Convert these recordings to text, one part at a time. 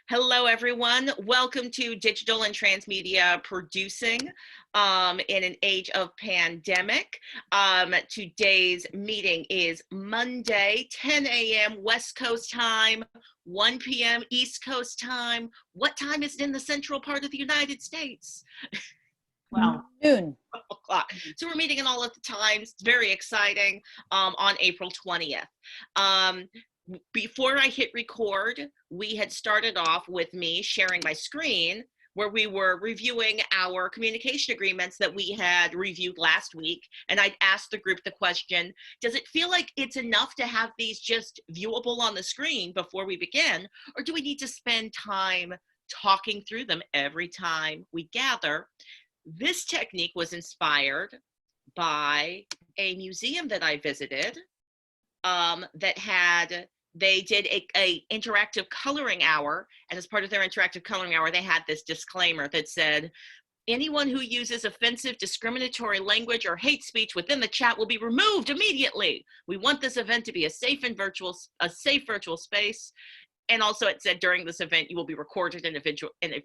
Hello, everyone. Welcome to Digital and Transmedia Producing in an age of pandemic. Today's meeting is Monday, 10 a.m. West Coast time, 1 p.m. East Coast time. What time is it in the central part of the United States? Well, noon. So we're meeting in all of the times. It's very exciting on April 20th. Before I hit record, we had started off with me sharing my screen where we were reviewing our communication agreements that we had reviewed last week. And I'd asked the group the question, does it feel like it's enough to have these just viewable on the screen before we begin? Or do we need to spend time talking through them every time we gather? This technique was inspired by a museum that I visited they did a interactive coloring hour, and as part of their interactive coloring hour, they had this disclaimer that said, anyone who uses offensive, discriminatory language or hate speech within the chat will be removed immediately. We want this event to be a safe virtual space. And also it said during this event, you will be recorded and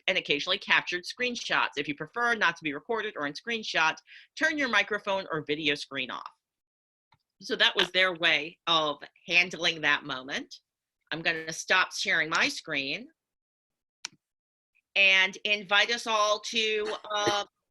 occasionally captured screenshots. If you prefer not to be recorded or in screenshot, turn your microphone or video screen off. So that was their way of handling that moment. I'm going to stop sharing my screen and invite us all to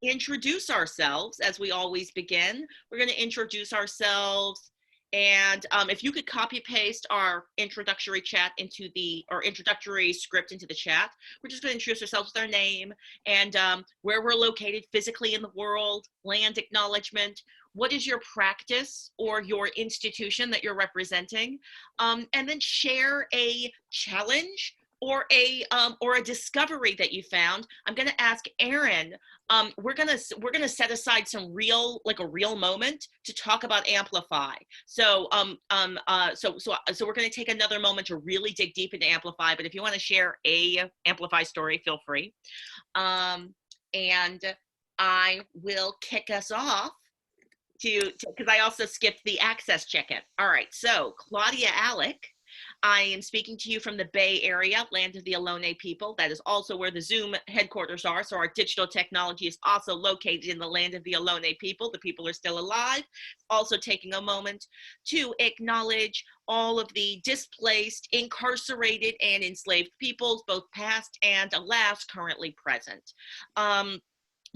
introduce ourselves as we always begin. We're going to introduce ourselves, and if you could copy paste our introductory chat into or introductory script into the chat. We're just going to introduce ourselves with our name and where we're located physically in the world, land acknowledgement, what is your practice or your institution that you're representing, and then share a challenge or a discovery that you found. I'm going to ask Erin. We're gonna set aside some a real moment to talk about Amplify. So so we're going to take another moment to really dig deep into Amplify. But if you want to share a Amplify story, feel free. And I will kick us off because I also skipped the access check-in. All right, so Claudia, Alick, I am speaking to you from the Bay Area, land of the Ohlone people. That is also where the Zoom headquarters are. So our digital technology is also located in the land of the Ohlone people. The people are still alive. Also taking a moment to acknowledge all of the displaced, incarcerated, and enslaved peoples, both past and alas, currently present.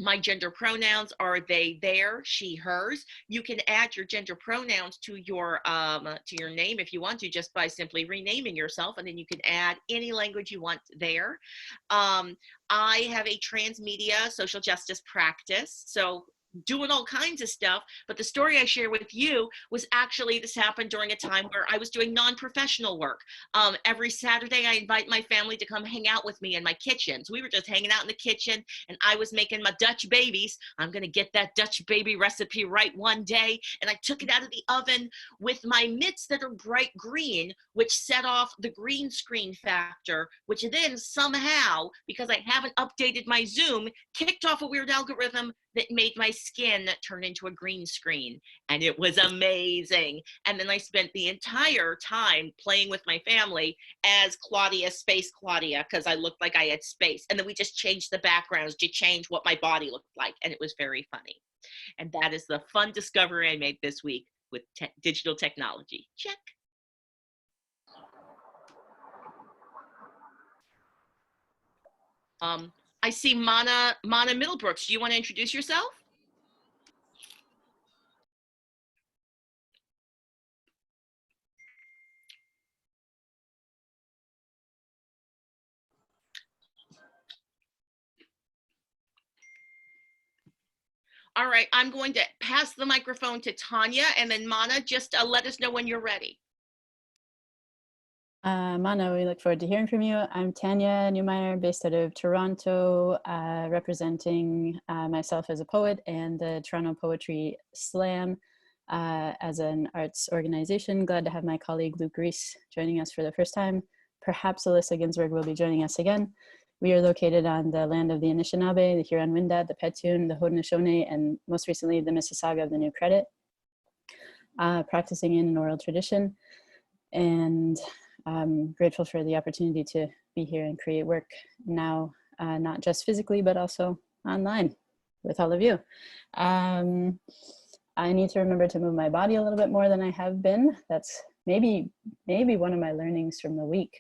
My gender pronouns are they, their, she, hers. You can add your gender pronouns to your name if you want to, just by simply renaming yourself, and then you can add any language you want there. I have a transmedia social justice practice, so doing all kinds of stuff, but the story I share with you was actually, this happened during a time where I was doing non-professional work. Every Saturday I invite my family to come hang out with me in my kitchen. So we were just hanging out in the kitchen and I was making my Dutch babies. I'm gonna get that Dutch baby recipe right one day. And I took it out of the oven with my mitts that are bright green, which set off the green screen factor, which then somehow, because I haven't updated my Zoom, kicked off a weird algorithm that made my skin turn into a green screen, and it was amazing. And then I spent the entire time playing with my family as Claudia, Space Claudia, because I looked like I had space. And then we just changed the backgrounds to change what my body looked like, and it was very funny. And that is the fun discovery I made this week with digital technology. Check. I see Mana Middlebrooks. Do you want to introduce yourself? All right, I'm going to pass the microphone to Tanya, and then Mana, just let us know when you're ready. Mana, we look forward to hearing from you. I'm Tanya Newmeyer, based out of Toronto, representing myself as a poet and the Toronto Poetry Slam as an arts organization. Glad to have my colleague Luke Reese joining us for the first time. Perhaps Alyssa Ginsberg will be joining us again. We are located on the land of the Anishinaabe, the Huron-Wendat, the Petun, the Haudenosaunee, and most recently the Mississauga of the New Credit, practicing in an oral tradition. And I'm grateful for the opportunity to be here and create work now, not just physically, but also online with all of you. I need to remember to move my body a little bit more than I have been. That's maybe one of my learnings from the week.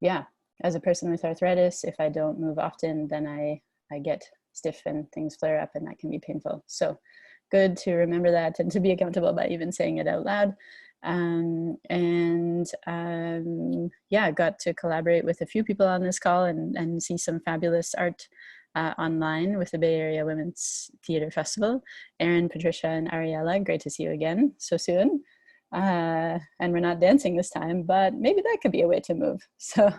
Yeah, as a person with arthritis, if I don't move often, then I get stiff and things flare up, and that can be painful. So good to remember that and to be accountable by even saying it out loud. Yeah, got to collaborate with a few people on this call and see some fabulous art online with the Bay Area Women's Theater Festival. Erin, Patricia, and Ariella, great to see you again so soon. And we're not dancing this time, but maybe that could be a way to move. So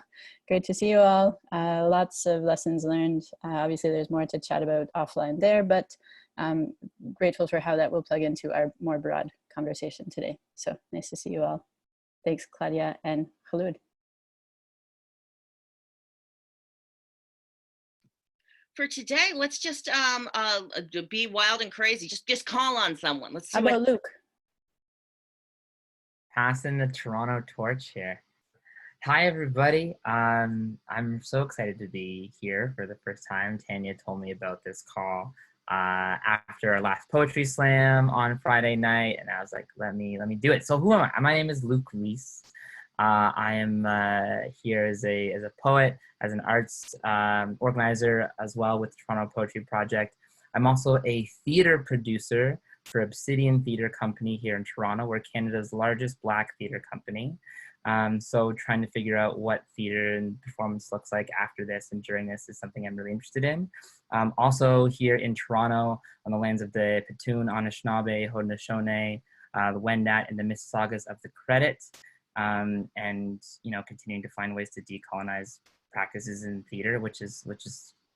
great to see you all. Lots of lessons learned. Obviously, there's more to chat about offline there, but grateful for how that will plug into our more broad conversation today. So nice to see you all. Thanks, Claudia and Kholoud. For today, let's just be wild and crazy. Just call on someone. Let's see. How about Luke? Passing the Toronto torch here. Hi, everybody. I'm so excited to be here for the first time. Tanya told me about this call after our last poetry slam on Friday night, and I was like, let me do it. So who am I? My name is Luke Reese. I am here as a poet, as an arts organizer as well with the Toronto Poetry Project. I'm also a theater producer for Obsidian Theatre Company here in Toronto. We're Canada's largest Black theatre company. So trying to figure out what theater and performance looks like after this and during this is something I'm really interested in. Also here in Toronto on the lands of the Petun, Anishinaabe, Haudenosaunee, the Wendat, and the Mississaugas of the Credit. And continuing to find ways to decolonize practices in theater, which is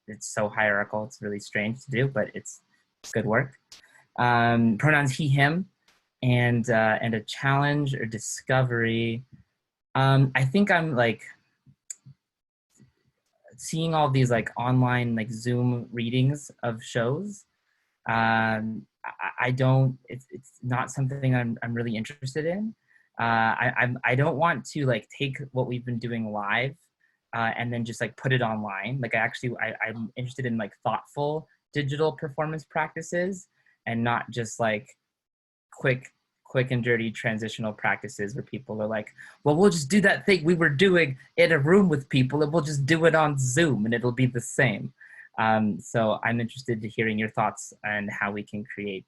it's so hierarchical. It's really strange to do, but it's good work. Pronouns he, him, and a challenge or discovery. I think I'm like seeing all these like online like Zoom readings of shows. I don't. It's not something I'm really interested in. I don't want to like take what we've been doing live and then just like put it online. Like I'm interested in like thoughtful digital performance practices and not just like quick and dirty transitional practices where people are like, well, we'll just do that thing we were doing in a room with people and we'll just do it on Zoom and it'll be the same. So I'm interested to hearing your thoughts on how we can create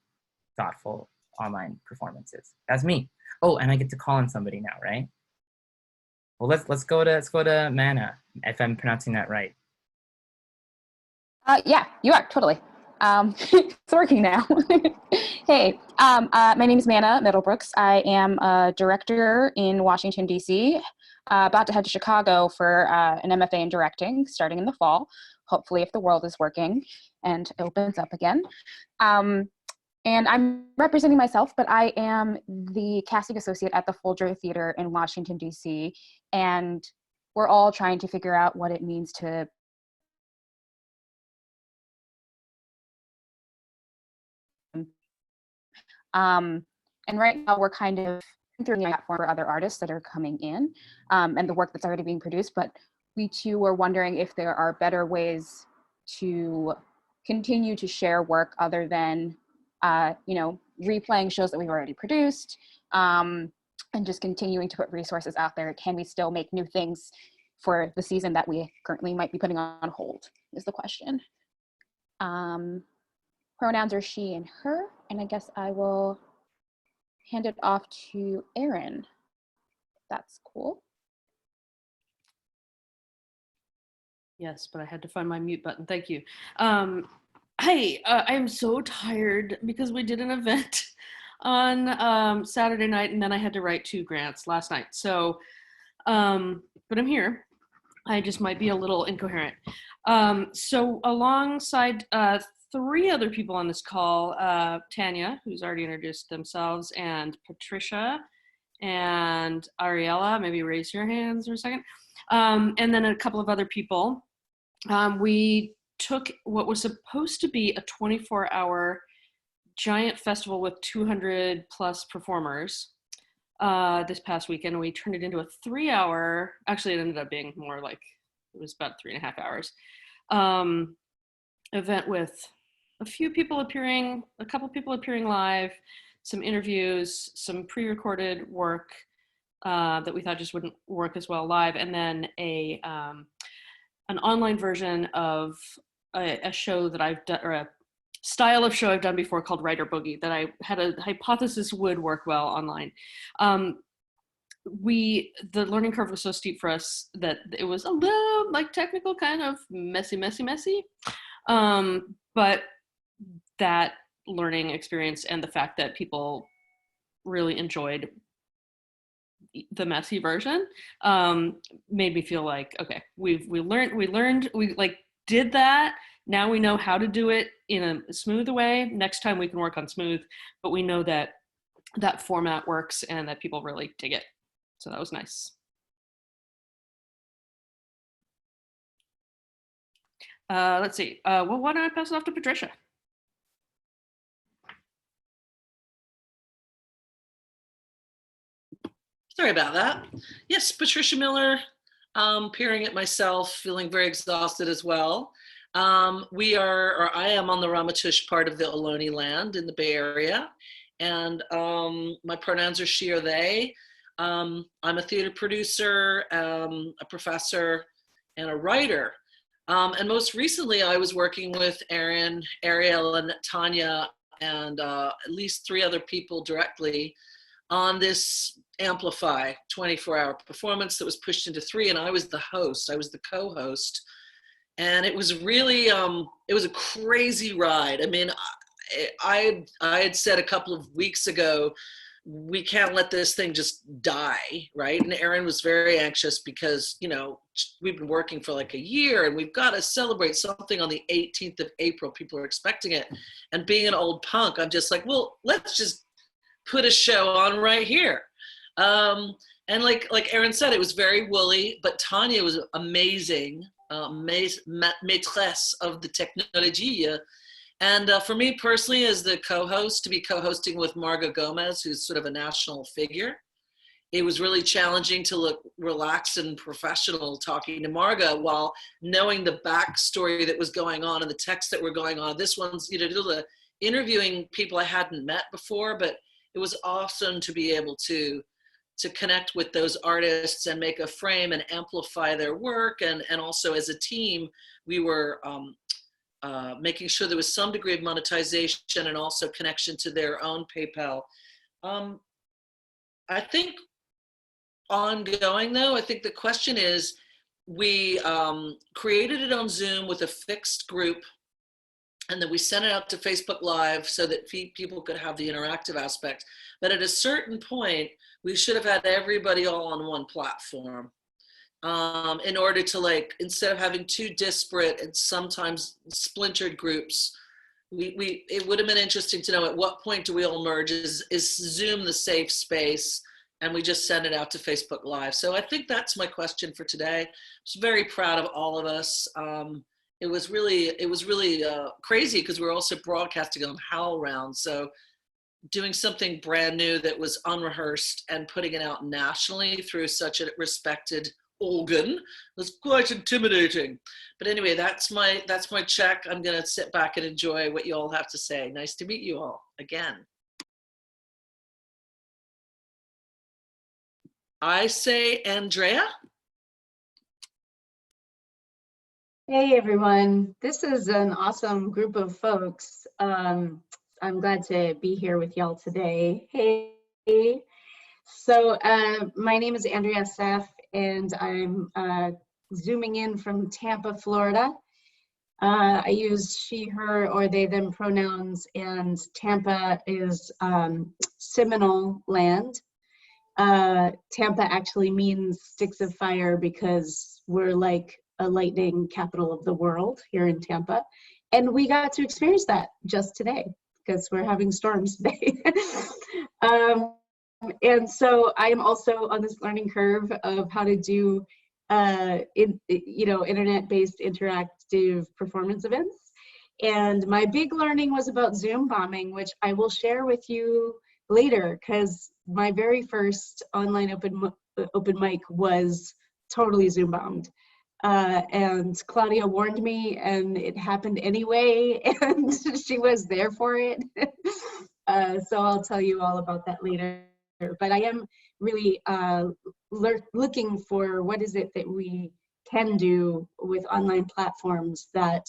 thoughtful online performances. That's me. Oh, and I get to call on somebody now, right? Well, let's go to Mana, if I'm pronouncing that right. Yeah, you are, totally. It's working now. Hey, my name is Mana Middlebrooks. I am a director in Washington, D.C., about to head to Chicago for an MFA in directing starting in the fall, hopefully if the world is working and opens up again. And I'm representing myself, but I am the casting associate at the Folger Theater in Washington, D.C., and we're all trying to figure out what it means to and right now we're kind of through the platform for other artists that are coming in and the work that's already being produced, but we too are wondering if there are better ways to continue to share work other than replaying shows that we've already produced and just continuing to put resources out there. Can we still make new things for the season that we currently might be putting on hold is the question. Pronouns are she and her, and I guess I will hand it off to Erin. That's cool. Yes, but I had to find my mute button. Thank you. Hey, I'm so tired because we did an event on Saturday night, and then I had to write 2 grants last night. So, but I'm here. I just might be a little incoherent. So alongside 3 other people on this call, Tanya, who's already introduced themselves, and Patricia, and Ariella, maybe raise your hands for a second, and then a couple of other people. We took what was supposed to be a 24-hour giant festival with 200 plus performers this past weekend. We turned it into a 3-hour, actually it ended up being more like, it was about 3.5 hours, event with a couple people appearing live, some interviews, some pre-recorded work that we thought just wouldn't work as well live, and then an online version of a show that I've done, or a style of show I've done before called Writer Boogie, that I had a hypothesis would work well online. The learning curve was so steep for us that it was a little like technical, kind of messy. But that learning experience and the fact that people really enjoyed the messy version made me feel like, okay, we did that. Now we know how to do it in a smooth way. Next time we can work on smooth, but we know that that format works and that people really dig it. So that was nice. Let's see. Well, why don't I pass it off to Patricia? Sorry about that. Yes, Patricia Miller, peering at myself, feeling very exhausted as well. I am on the Ramaytush part of the Ohlone land in the Bay Area, and my pronouns are she or they. I'm a theater producer, a professor, and a writer. And most recently, I was working with Aaron, Ariel, and Tanya, and at least 3 other people directly on this Amplify 24-hour performance that was pushed into 3, and I was the host. I was the co-host. And it was really, it was a crazy ride. I mean, I had said a couple of weeks ago, we can't let this thing just die, right? And Erin was very anxious because, you know, we've been working for like a year and we've got to celebrate something on the 18th of April. People are expecting it. And being an old punk, I'm just like, well, let's just put a show on right here. And like Erin said, it was very woolly, but Tanya was amazing, maîtresse of the technology. And for me personally, as the co-host, to be co-hosting with Marga Gomez, who's sort of a national figure, it was really challenging to look relaxed and professional talking to Marga while knowing the backstory that was going on and the texts that were going on. This one's, you know, interviewing people I hadn't met before, but it was awesome to be able to connect with those artists and make a frame and amplify their work. And also as a team, we were making sure there was some degree of monetization and also connection to their own PayPal. I think ongoing though, I think the question is, we created it on Zoom with a fixed group, and then we sent it out to Facebook Live so that people could have the interactive aspect. But at a certain point, we should have had everybody all on one platform. In order to, like, instead of having 2 disparate and sometimes splintered groups, it would have been interesting to know at what point do we all merge? Is Zoom the safe space? And we just send it out to Facebook Live. So I think that's my question for today. I was very proud of all of us. It was really crazy because we were also broadcasting on HowlRound. So doing something brand new that was unrehearsed and putting it out nationally through such a respected organ was quite intimidating. But anyway, that's my check. I'm gonna sit back and enjoy what you all have to say. Nice to meet you all again. I say Andrea. Hey everyone, this is an awesome group of folks. I'm glad to be here with y'all today. Hey, so my name is Andrea Sawaf, and I'm zooming in from Tampa, Florida. I use she, her, or they, them pronouns, and Tampa is Seminole land. Tampa actually means sticks of fire because we're like a lightning capital of the world here in Tampa. And we got to experience that just today because we're having storms today. And so I am also on this learning curve of how to do internet-based interactive performance events. And my big learning was about Zoom bombing, which I will share with you later, because my very first online open mic was totally Zoom bombed. And Claudia warned me, and it happened anyway, and she was there for it. So I'll tell you all about that later. But I am really looking for what is it that we can do with online platforms that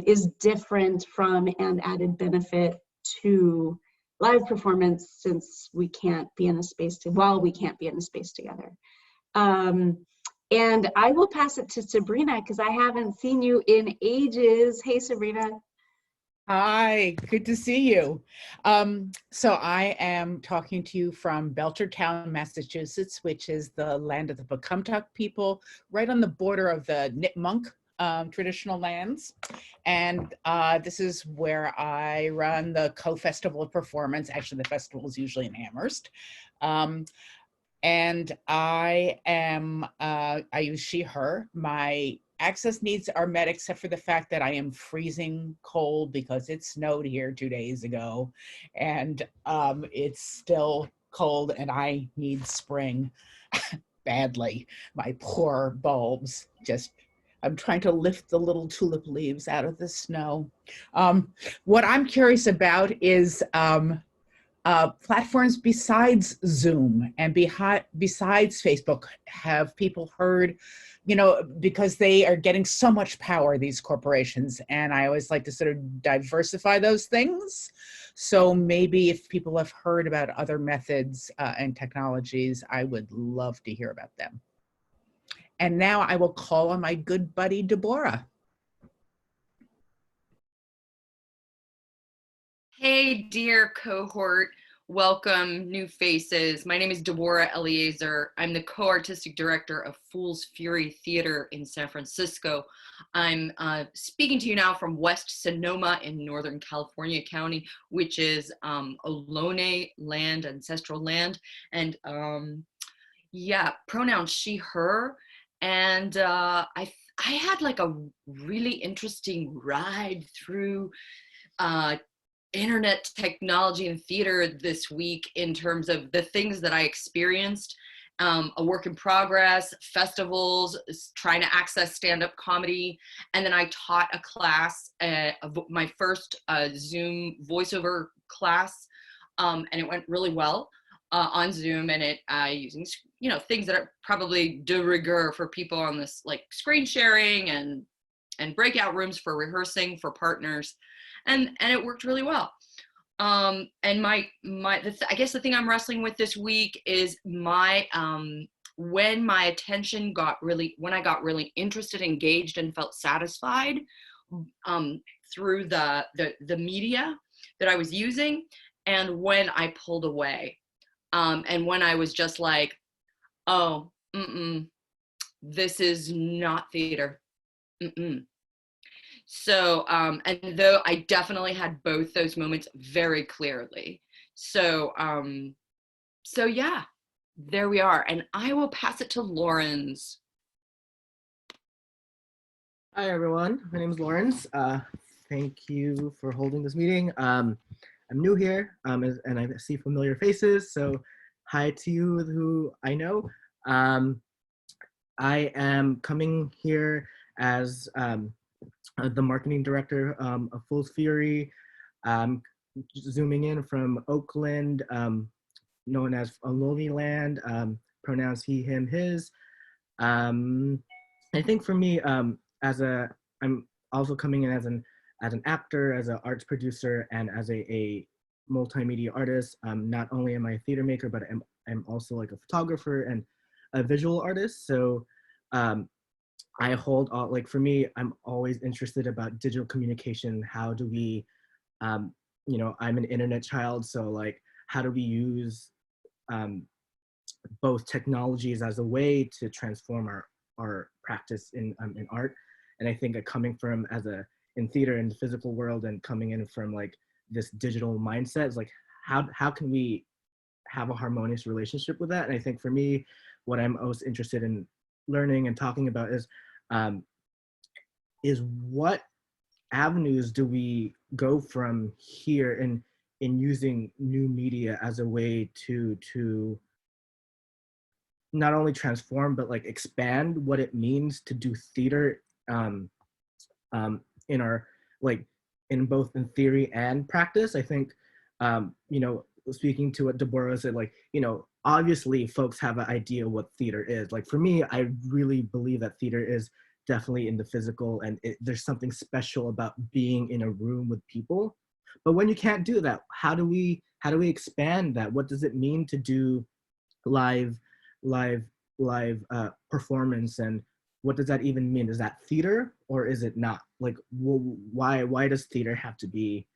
is different from and added benefit to live performance, since we can't be in a space while we can't be in a space together. And I will pass it to Sabrina, because I haven't seen you in ages. Hey, Sabrina. Hi, good to see you. So I am talking to you from Belchertown, Massachusetts, which is the land of the Pocumtuck people, right on the border of the Nipmuc traditional lands. And this is where I run the Co-Festival of Performance. Actually, the festival is usually in Amherst. And I am, I use she, her. My access needs are met, except for the fact that I am freezing cold because it snowed here 2 days ago. And it's still cold and I need spring badly. My poor bulbs just, I'm trying to lift the little tulip leaves out of the snow. What I'm curious about is platforms besides Zoom and besides Facebook. Have people heard, you know, because they are getting so much power, these corporations, and I always like to sort of diversify those things. So maybe if people have heard about other methods and technologies, I would love to hear about them. And now I will call on my good buddy, Deborah. Hey, dear cohort, welcome, new faces. My name is Deborah Eliezer. I'm the co-artistic director of Fool's Fury Theater in San Francisco. I'm speaking to you now from West Sonoma in Northern California County, which is Ohlone land, ancestral land. And yeah, pronouns she, her. And I had like a really interesting ride through internet technology and theater this week in terms of the things that I experienced. A work in progress, festivals, trying to access stand-up comedy. And then I taught a class, my first Zoom voiceover class, and it went really well on Zoom, and it using, you know, things that are probably de rigueur for people on this, like screen sharing and breakout rooms for rehearsing for partners. And it worked really well. And I guess the thing I'm wrestling with this week is my, when my attention when I got really interested, engaged, and felt satisfied through the media that I was using, and when I pulled away, and when I was just like, oh, this is not theater. So, and though I definitely had both those moments very clearly. So, so yeah, there we are. And I will pass it to Lawrence. Hi, everyone. My name is Lawrence. Thank you for holding this meeting. I'm new here, and I see familiar faces. So hi to you who I know. I am coming here as the marketing director of Fool's Fury, zooming in from Oakland, known as Ohlone land, pronouns he, him, his. I think for me, I'm also coming in as an actor, as an arts producer, and as a multimedia artist. Not only am I a theater maker, but I'm also like a photographer and a visual artist. So I hold all, like for me, I'm always interested about digital communication. How do we, you know, I'm an internet child, so like, how do we use both technologies as a way to transform our practice in art? And I think coming from in theater in the physical world and coming in from like this digital mindset is like, how can we have a harmonious relationship with that? And I think for me, what I'm most interested in learning and talking about is what avenues do we go from here? And in using new media as a way to not only transform but like expand what it means to do theater in our like in both in theory and practice. I think you know, speaking to what Deborah said, like, you know, obviously folks have an idea what theater is. Like for me, I really believe that theater is definitely in the physical, and there's something special about being in a room with people. But when you can't do that, how do we expand that? What does it mean to do live performance, and what does that even mean? Is that theater or is it not? Like, why does theater have to be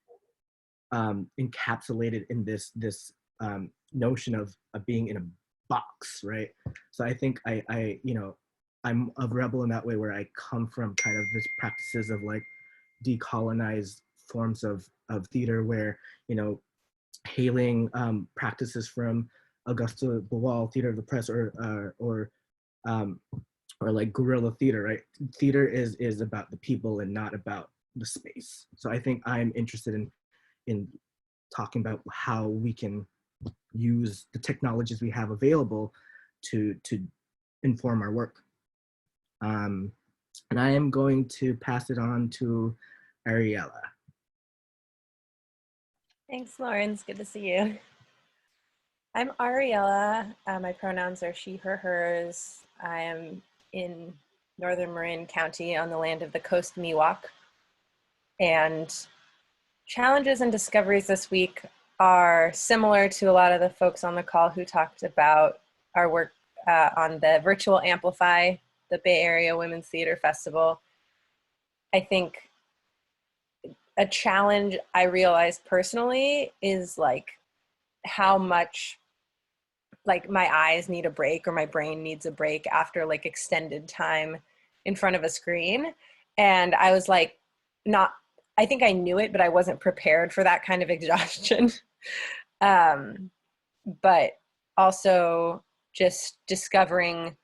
encapsulated in this notion of being in a box, right? So I think I you know, I'm a rebel in that way, where I come from kind of this practices of like decolonized forms of theater, where, you know, hailing practices from Augusta Boal, Theater of the Press, or like guerrilla theater, right? Theater is about the people and not about the space. So I think I'm interested in talking about how we can use the technologies we have available to inform our work. And I am going to pass it on to Ariella. Thanks, Lawrence. Good to see you. I'm Ariella. My pronouns are she, her, hers. I am in northern Marin County on the land of the Coast Miwok. And challenges and discoveries this week are similar to a lot of the folks on the call who talked about our work on the virtual Amplify, the Bay Area Women's Theater Festival. I think a challenge I realized personally is like how much like my eyes need a break or my brain needs a break after like extended time in front of a screen. And I was like, I think I knew it, but I wasn't prepared for that kind of exhaustion. But also just discovering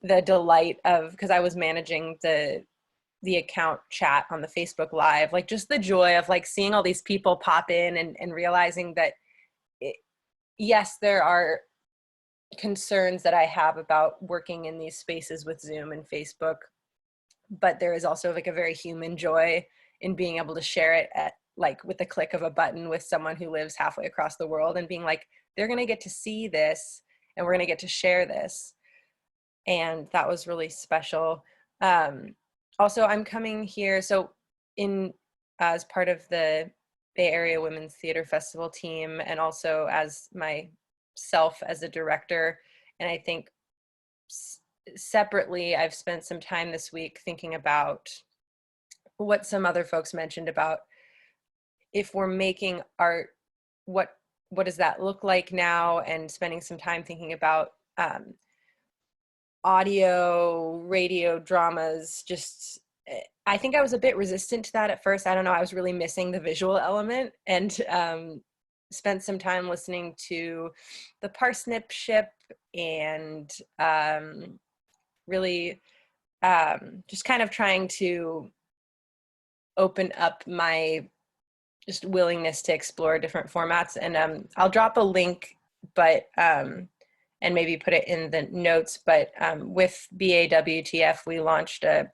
the delight of, because I was managing the account chat on the Facebook Live, like just the joy of like seeing all these people pop in and realizing that yes, there are concerns that I have about working in these spaces with Zoom and Facebook, but there is also like a very human joy in being able to share it at like with the click of a button with someone who lives halfway across the world, and being like, they're going to get to see this and we're going to get to share this. And that was really special. Also, I'm coming here, so as part of the Bay Area Women's Theater Festival team, and also as myself as a director. And I think separately, I've spent some time this week thinking about what some other folks mentioned about if we're making art, what does that look like now, and spending some time thinking about audio, radio dramas. Just, I think I was a bit resistant to that at first. I don't know, I was really missing the visual element, and spent some time listening to The Parsnip Ship, and really just kind of trying to open up my just willingness to explore different formats. And I'll drop a link, but and maybe put it in the notes, but with BAWTF, we launched a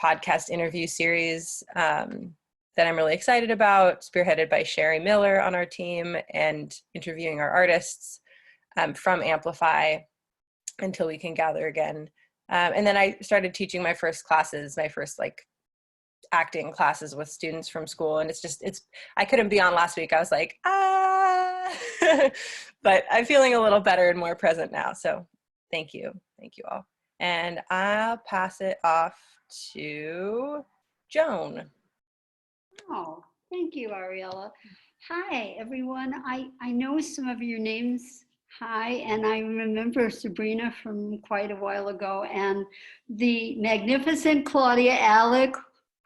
podcast interview series that I'm really excited about, spearheaded by Sherry Miller on our team, and interviewing our artists from Amplify until we can gather again. And then I started teaching my first classes, my first like acting classes with students from school. And I couldn't be on last week. I was like, but I'm feeling a little better and more present now. So thank you all. And I'll pass it off to Joan. Oh, thank you, Ariella. Hi, everyone. I know some of your names. Hi, and I remember Sabrina from quite a while ago, and the magnificent Claudia Alick,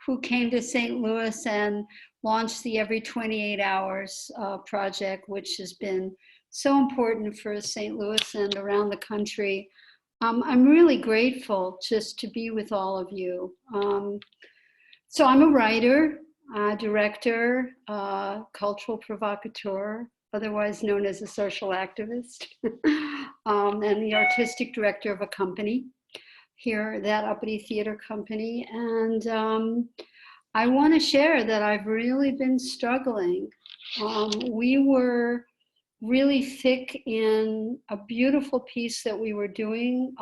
who came to St. Louis and launched the Every 28 Hours project, which has been so important for St. Louis and around the country. I'm really grateful just to be with all of you. So I'm a writer. director, cultural provocateur, otherwise known as a social activist, and the artistic director of a company here, that Uppity Theater Company. And I want to share that I've really been struggling. We were really thick in a beautiful piece that we were doing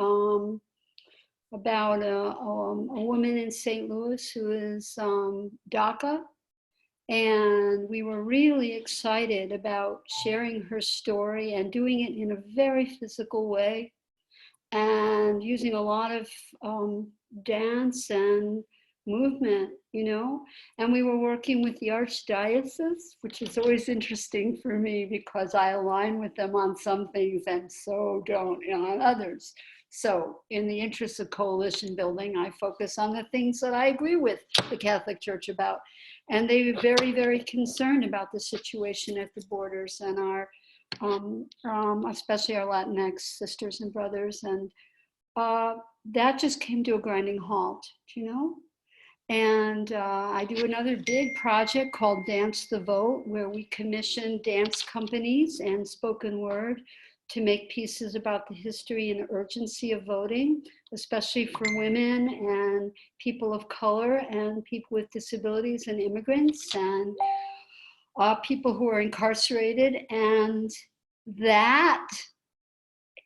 about a woman in St. Louis who is DACA. And we were really excited about sharing her story and doing it in a very physical way and using a lot of dance and movement, you know. And we were working with the Archdiocese, which is always interesting for me because I align with them on some things and so don't on others. So in the interest of coalition building, I focus on the things that I agree with the Catholic Church about. And they were very, very concerned about the situation at the borders and our, especially our Latinx sisters and brothers. And that just came to a grinding halt, you know? And I do another big project called Dance the Vote, where we commission dance companies and spoken word to make pieces about the history and urgency of voting, especially for women and people of color and people with disabilities and immigrants and people who are incarcerated. And that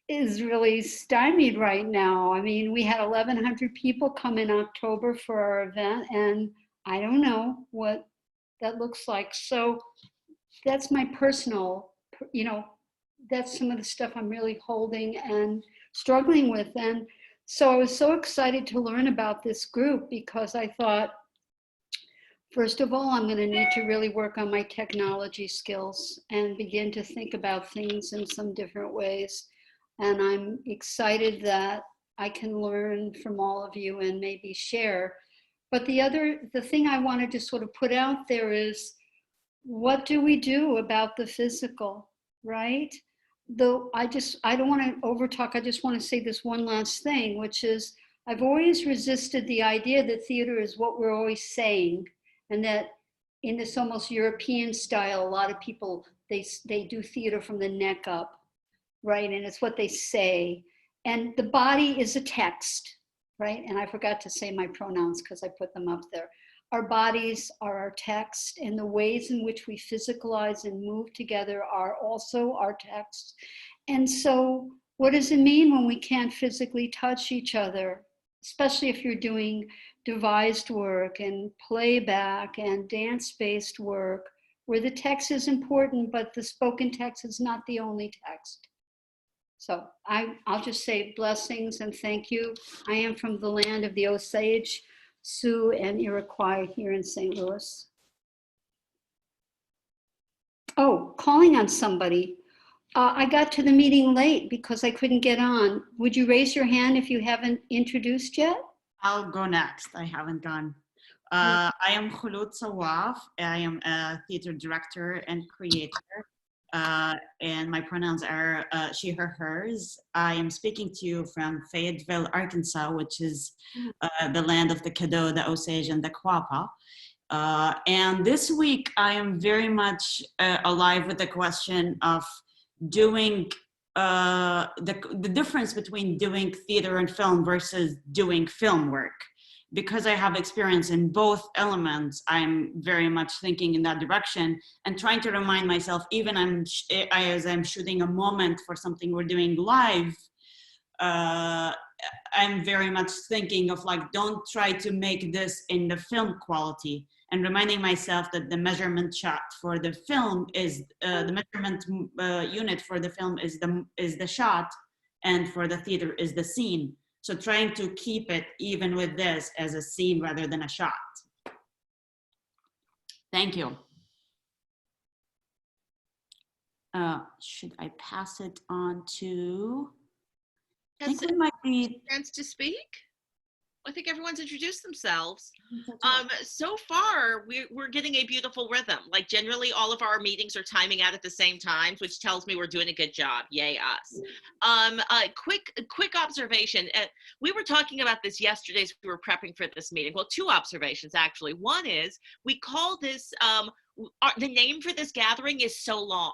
is really stymied right now. I mean, we had 1,100 people come in October for our event, and I don't know what that looks like. So that's my personal, you know, that's some of the stuff I'm really holding and struggling with. And so I was so excited to learn about this group because I thought, first of all, I'm going to need to really work on my technology skills and begin to think about things in some different ways. And I'm excited that I can learn from all of you and maybe share. But the thing I wanted to sort of put out there is, what do we do about the physical, right? Though I don't want to overtalk, I just want to say this one last thing, which is I've always resisted the idea that theater is what we're always saying, and that in this almost European style, a lot of people, they do theater from the neck up, right? And it's what they say. And the body is a text, right? And I forgot to say my pronouns because I put them up there. Our bodies are our text, and the ways in which we physicalize and move together are also our text. And so what does it mean when we can't physically touch each other, especially if you're doing devised work and playback and dance-based work, where the text is important, but the spoken text is not the only text. So I'll just say blessings and thank you. I am from the land of the Osage, Sioux, and Iroquois here in St. Louis. Oh, calling on somebody. I got to the meeting late because I couldn't get on. Would you raise your hand if you haven't introduced yet? I'll go next. I haven't gone. I am Kholoud Sawaf. I am a theater director and creator. And my pronouns are she, her, hers. I am speaking to you from Fayetteville, Arkansas, which is the land of the Caddo, the Osage, and the Quapaw. And this week, I am very much alive with the question of doing the difference between doing theater and film versus doing film work. Because I have experience in both elements, I'm very much thinking in that direction and trying to remind myself, even as I'm shooting a moment for something we're doing live, I'm very much thinking of like, don't try to make this in the film quality, and reminding myself that the measurement shot for the film is, the measurement unit for the film is the shot, and for the theater is the scene. So trying to keep it even with this as a scene rather than a shot. Thank you. Should I pass it on to, I think we might be. Chance to speak? I think everyone's introduced themselves. So far, we're getting a beautiful rhythm. Like generally, all of our meetings are timing out at the same times, which tells me we're doing a good job. Yay us! Quick observation. We were talking about this yesterday as we were prepping for this meeting. Well, two observations actually. One is we call this. The name for this gathering is so long.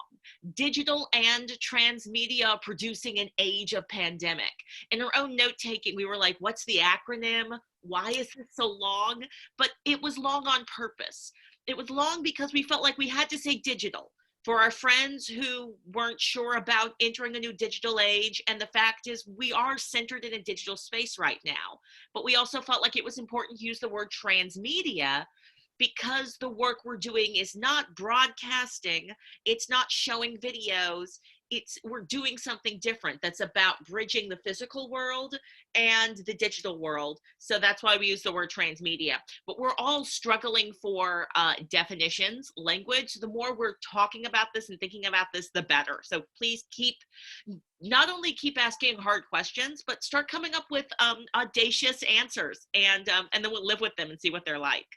Digital and Transmedia producing an age of pandemic. In our own note taking, we were like, what's the acronym? Why is it so long? But it was long on purpose. It was long because we felt like we had to say digital for our friends who weren't sure about entering a new digital age. And the fact is we are centered in a digital space right now. But we also felt like it was important to use the word transmedia because the work we're doing is not broadcasting, it's not showing videos, we're doing something different that's about bridging the physical world and the digital world. So that's why we use the word transmedia. But we're all struggling for definitions, language. The more we're talking about this and thinking about this, the better. So please not only keep asking hard questions, but start coming up with audacious answers, and then we'll live with them and see what they're like.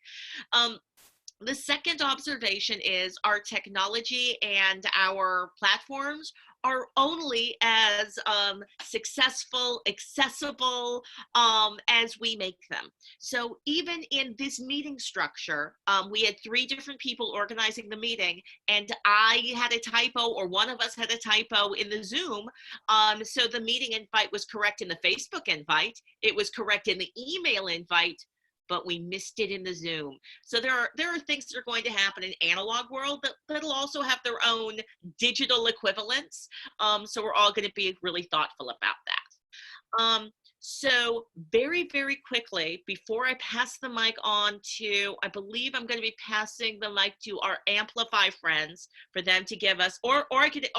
The second observation is our technology and our platforms are only as successful, accessible as we make them. So even in this meeting structure, we had 3 different people organizing the meeting, and I had a typo, or one of us had a typo in the Zoom. So the meeting invite was correct in the Facebook invite. It was correct in the email invite, but we missed it in the Zoom. So there are things that are going to happen in analog world that'll also have their own digital equivalents. So we're all going to be really thoughtful about that. So very, very quickly, before I pass the mic on to, I believe I'm going to be passing the mic to our Amplify friends for them to give us, or I could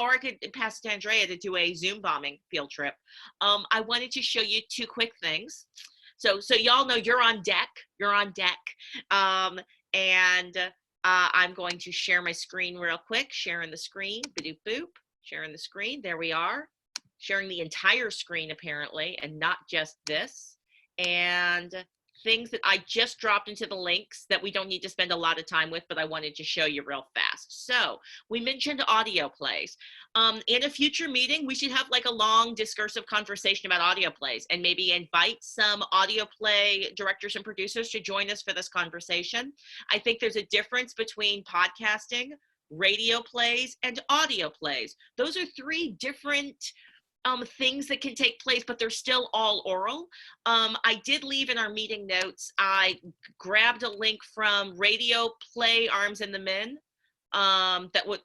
pass it to Andrea to do a Zoom bombing field trip. I wanted to show you 2 quick things. So y'all know you're on deck. And I'm going to share my screen real quick. Sharing the screen, ba-doop boop, sharing the screen. There we are. Sharing the entire screen apparently, and not just this. And things that I just dropped into the links that we don't need to spend a lot of time with, but I wanted to show you real fast. So we mentioned audio plays. In a future meeting, we should have like a long discursive conversation about audio plays, and maybe invite some audio play directors and producers to join us for this conversation. I think there's a difference between podcasting, radio plays, and audio plays. Those are 3 different things that can take place, but they're still all oral. I did leave in our meeting notes, I grabbed a link from Radio Play Arms and the Men,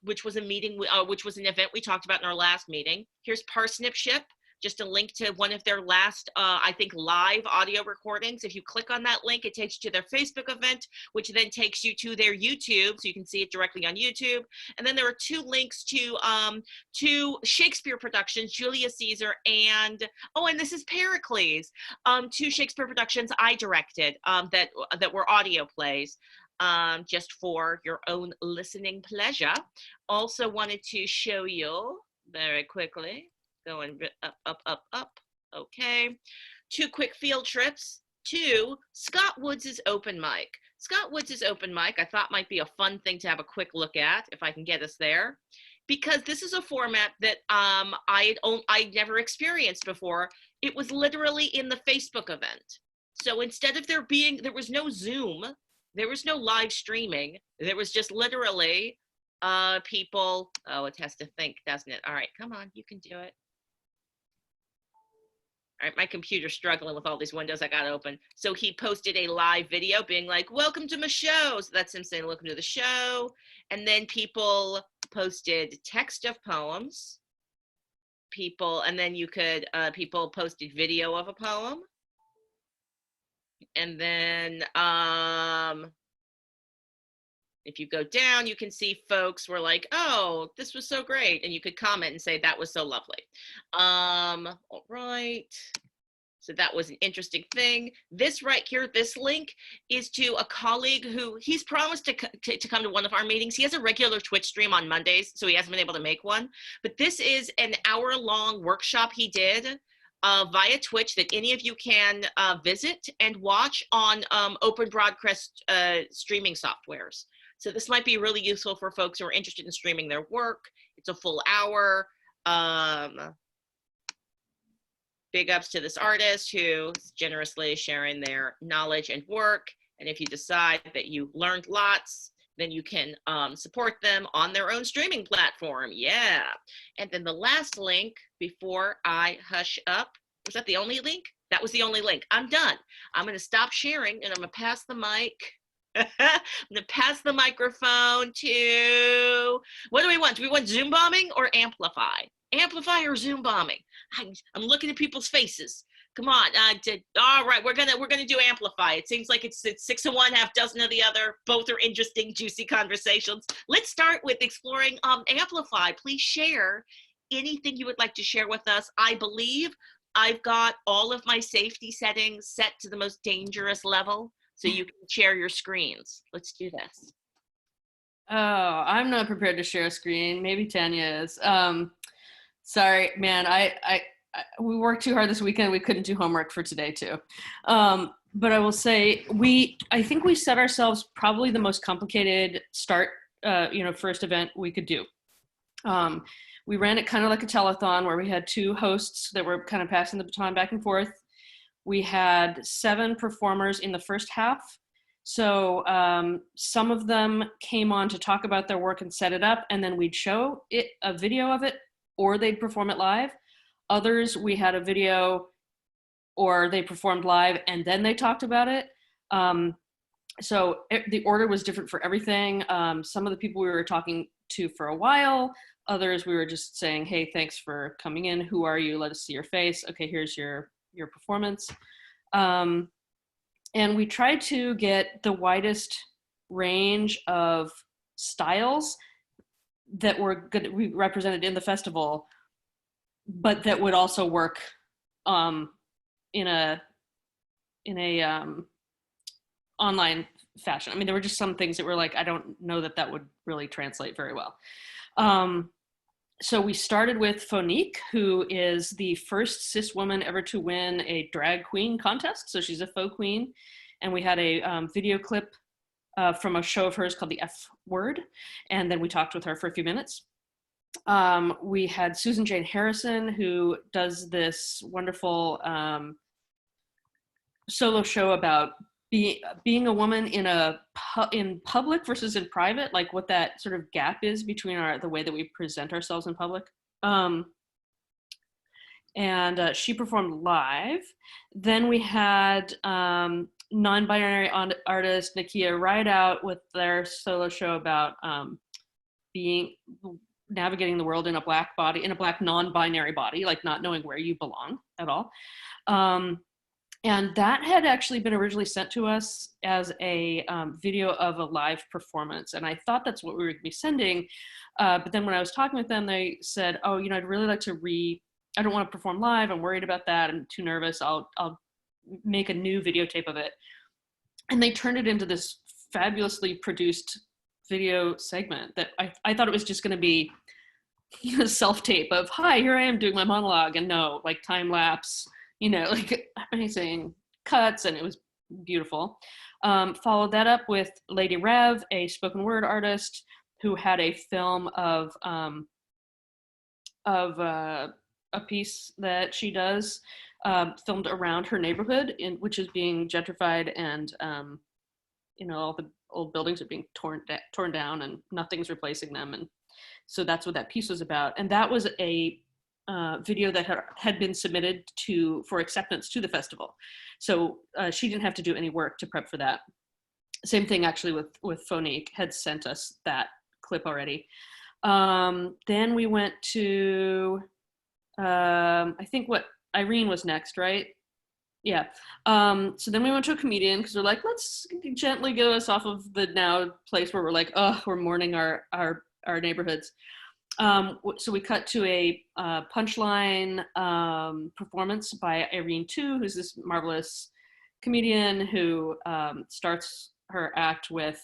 which was a meeting, which was an event we talked about in our last meeting. Here's Parsnip Ship, just a link to one of their last, I think, live audio recordings. If you click on that link, it takes you to their Facebook event, which then takes you to their YouTube, so you can see it directly on YouTube. And then there are 2 links to 2 Shakespeare productions, Julius Caesar and this is Pericles, 2 Shakespeare productions I directed that were audio plays. Just for your own listening pleasure. Also wanted to show you very quickly, going up. Okay. 2 quick field trips to Scott Woods' open mic. Scott Woods' open mic I thought might be a fun thing to have a quick look at, if I can get us there, because this is a format that I'd never experienced before. It was literally in the Facebook event. So instead of there was no Zoom, there was no live streaming, there was just literally people, it has to think, doesn't it? All right, come on, you can do it. All right, my computer's struggling with all these windows I got open. So he posted a live video being like, welcome to my show. So that's him saying, welcome to the show. And then people posted text of poems. And then you could, people posted video of a poem. And then if you go down, you can see folks were like, oh, this was so great. And you could comment and say, that was so lovely. All right. So that was an interesting thing. This right here, this link is to a colleague who he's promised to come to one of our meetings. He has a regular Twitch stream on Mondays, so he hasn't been able to make one. But this is an hour-long workshop he did via Twitch that any of you can visit and watch on open broadcast streaming softwares. So this might be really useful for folks who are interested in streaming their work. It's a full hour. Big ups to this artist who is generously sharing their knowledge and work. And if you decide that you learned lots, then you can support them on their own streaming platform. Yeah. And then the last link before I hush up, was that the only link? That was the only link. I'm done. I'm going to stop sharing and I'm going to pass the mic. I'm going to pass the microphone to, what do we want? Do we want Zoom bombing or amplify? Amplify or Zoom bombing? I'm looking at people's faces. Come on. All right, we're gonna do amplify. It seems like it's 6 of one, half dozen of the other. Both are interesting, juicy conversations. Let's start with exploring amplify. Please share anything you would like to share with us. I believe I've got all of my safety settings set to the most dangerous level, so you can share your screens. Let's do this. Oh, I'm not prepared to share a screen. Maybe Tanya is. Sorry, man. We worked too hard this weekend. We couldn't do homework for today too. But I will say I think we set ourselves probably the most complicated first event we could do. We ran it kind of like a telethon where we had 2 hosts that were kind of passing the baton back and forth. We had 7 performers in the first half. So some of them came on to talk about their work and set it up, and then we'd show it, a video of it, or they'd perform it live. Others, we had a video or they performed live and then they talked about it. So the order was different for everything. Some of the people we were talking to for a while, others we were just saying, hey, thanks for coming in. Who are you? Let us see your face. Okay, here's your performance. And we tried to get the widest range of styles that were going to be represented in the festival, but that would also work in a online fashion. I mean, there were just some things that were like, I don't know that would really translate very well. So we started with Phonique, who is the first cis woman ever to win a drag queen contest. So she's a faux queen. And we had a video clip from a show of hers called The F Word. And then we talked with her for a few minutes. We had Susan Jane Harrison, who does this wonderful solo show about being a woman in public versus in private, like what that sort of gap is between the way that we present ourselves in public. And she performed live. Then we had non-binary artist Nakia Rideout with their solo show about navigating the world in a black body, in a black non-binary body, like not knowing where you belong at all. And that had actually been originally sent to us as a video of a live performance. And I thought that's what we would be sending. But then when I was talking with them, they said, oh, I'd really like to I don't want to perform live. I'm worried about that. I'm too nervous. I'll make a new videotape of it. And they turned it into this fabulously produced video segment that I thought it was just going to be a self-tape of, hi, here I am doing my monologue. And no, like time lapse, like amazing cuts, and it was beautiful. Followed that up with Lady Rev, a spoken word artist who had a film of a piece that she does, filmed around her neighborhood, which is being gentrified, and all the old buildings are being torn down and nothing's replacing them. And so that's what that piece was about. And that was a video that had been submitted for acceptance to the festival. So she didn't have to do any work to prep for that. Same thing actually with Phonique, had sent us that clip already. Then we went to, I think Irene was next, right? Yeah. So then we went to a comedian because we're like, let's gently get us off of the now place where we're like, oh, we're mourning our neighborhoods. So we cut to a punchline performance by Irene Tu, who's this marvelous comedian who starts her act with,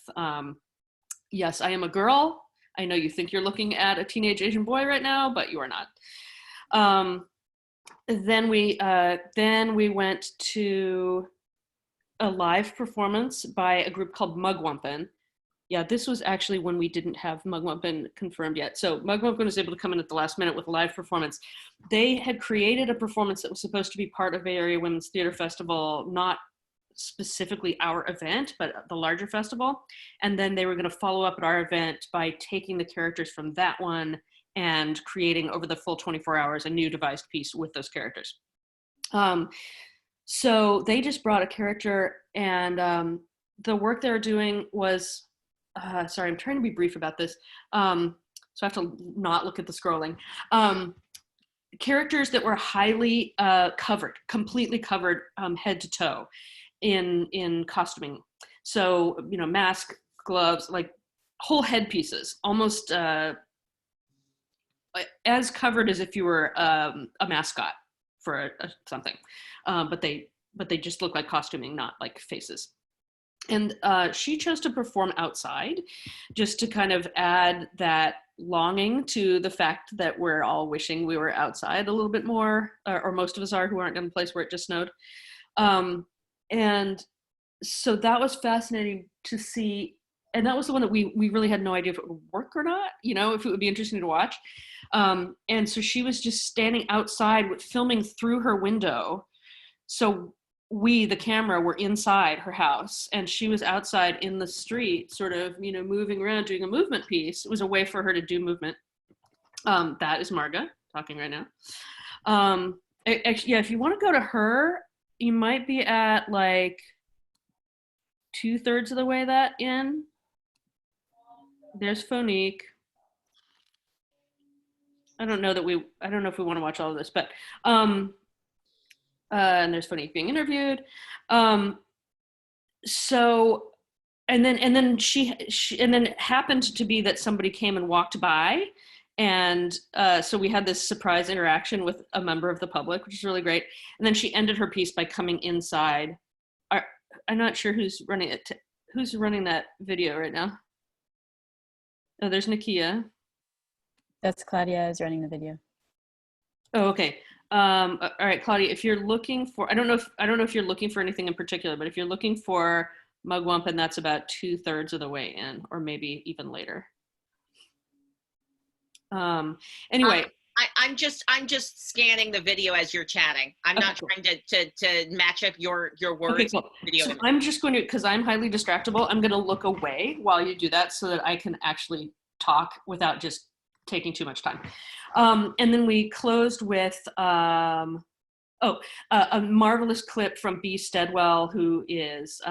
yes, I am a girl. I know you think you're looking at a teenage Asian boy right now, but you are not. then we went to a live performance by a group called Mugwumpen. Yeah, this was actually when we didn't have Mugwumpen confirmed yet. So Mugwumpen was able to come in at the last minute with a live performance. They had created a performance that was supposed to be part of Bay Area Women's Theater Festival, not specifically our event, but the larger festival. And then they were going to follow up at our event by taking the characters from that one and creating over the full 24 hours a new devised piece with those characters. So they just brought a character, and the work they were doing was, sorry, I'm trying to be brief about this. So I have to not look at the scrolling. Characters that were highly covered, completely covered head to toe in costuming. So, you know, mask, gloves, like whole headpieces, almost as covered as if you were a mascot for something. But they just look like costuming, not like faces. And she chose to perform outside just to kind of add that longing to the fact that we're all wishing we were outside a little bit more, or most of us are who aren't in a place where it just snowed. And so that was fascinating to see. And that was the one that we really had no idea if it would work or not, you know, if it would be interesting to watch. And so she was just standing outside with filming through her window. So we, the camera, were inside her house, and she was outside in the street, sort of, you know, moving around, doing a movement piece. It was a way for her to do movement. That is Marga talking right now. Actually, yeah, if you want to go to her, you might be at like 2/3 of the way that in. There's Phonique. I don't know if we want to watch all of this, but and there's Phonique being interviewed. So, and then she and then it happened to be that somebody came and walked by, and so we had this surprise interaction with a member of the public, which is really great. And then she ended her piece by coming inside. I'm not sure who's running it. Who's running that video right now? Oh, there's Nakia. That's Claudia is running the video. Oh, okay. All right, Claudia, if you're looking for, I don't know if you're looking for anything in particular, but if you're looking for Mugwumpen, that's about 2/3 of the way in, or maybe even later. Anyway. I'm just scanning the video as you're chatting. I'm not trying to match up your words. Okay, cool. Video. So I'm just going to, because I'm highly distractible, I'm going to look away while you do that so that I can actually talk without just taking too much time. And then we closed with a marvelous clip from B. Steadwell, who is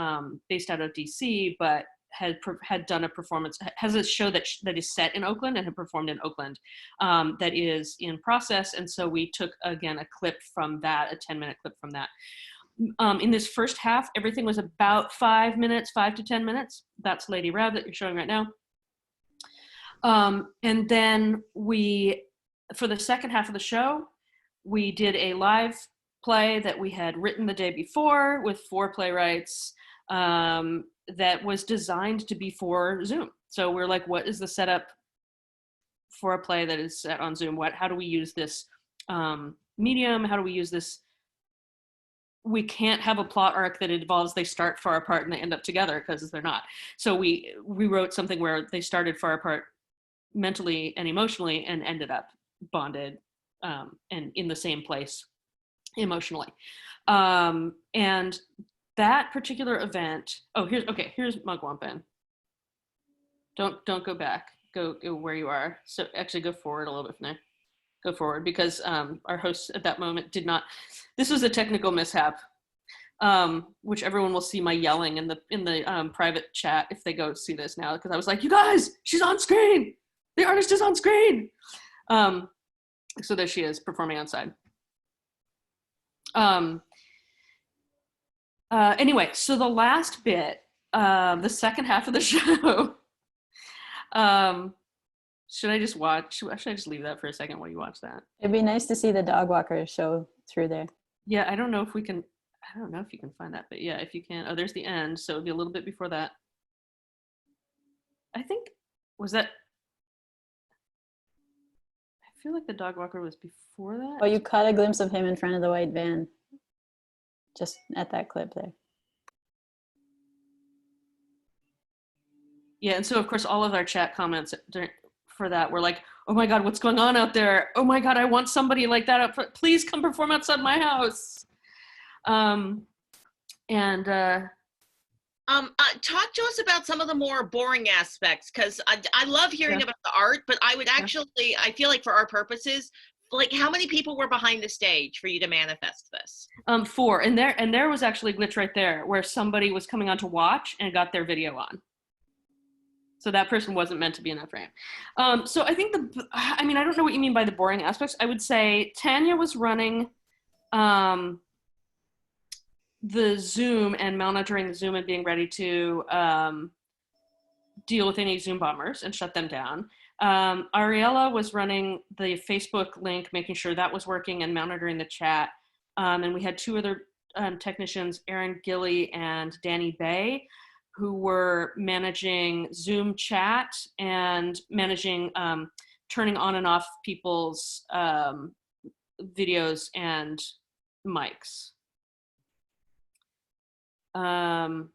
based out of DC, but had done a performance, has a show that is set in Oakland and had performed in Oakland that is in process. And so we took, again, a clip from that, a 10-minute clip from that. In this first half, everything was about 5 to 10 minutes. That's Lady Rev that you're showing right now. And then for the second half of the show, we did a live play that we had written the day before with 4 playwrights that was designed to be for Zoom. So we're like, what is the setup for a play that is set on Zoom? How do we use this medium? How do we use this? We can't have a plot arc that involves they start far apart and they end up together, because they're not. So we wrote something where they started far apart mentally and emotionally and ended up bonded and in the same place emotionally. And that particular event, here's Mugwumpen. Don't go back, go where you are. So actually go forward a little bit from there. Go forward, because our host at that moment did not, this was a technical mishap, which everyone will see my yelling in the private chat if they go see this now, because I was like, you guys, she's on screen. The artist is on screen. So there she is performing outside. Anyway, so the last bit, the second half of the show, should I just leave that for a second while you watch that? It'd be nice to see the dog walker show through there. Yeah, I don't know if you can find that, but yeah, if you can. Oh, there's the end, so it'd be a little bit before that. I think, was that, I feel like the dog walker was before that. Oh, you caught a glimpse of him in front of the white van, just at that clip there. Yeah, and so of course all of our chat comments for that were like, oh my God, what's going on out there? Oh my God, I want somebody like that up. Please come perform outside my house. Talk to us about some of the more boring aspects, because I love hearing about the art, but I would actually, I feel like for our purposes, like how many people were behind the stage for you to manifest this? 4, and there was actually a glitch right there where somebody was coming on to watch and got their video on. So that person wasn't meant to be in that frame. So I think I mean, I don't know what you mean by the boring aspects. I would say Tanya was running the Zoom and monitoring the Zoom and being ready to deal with any Zoom bombers and shut them down. Ariella was running the Facebook link, making sure that was working and monitoring the chat. And we had 2 other technicians, Aaron Gilly and Danny Bay, who were managing Zoom chat and managing turning on and off people's videos and mics. And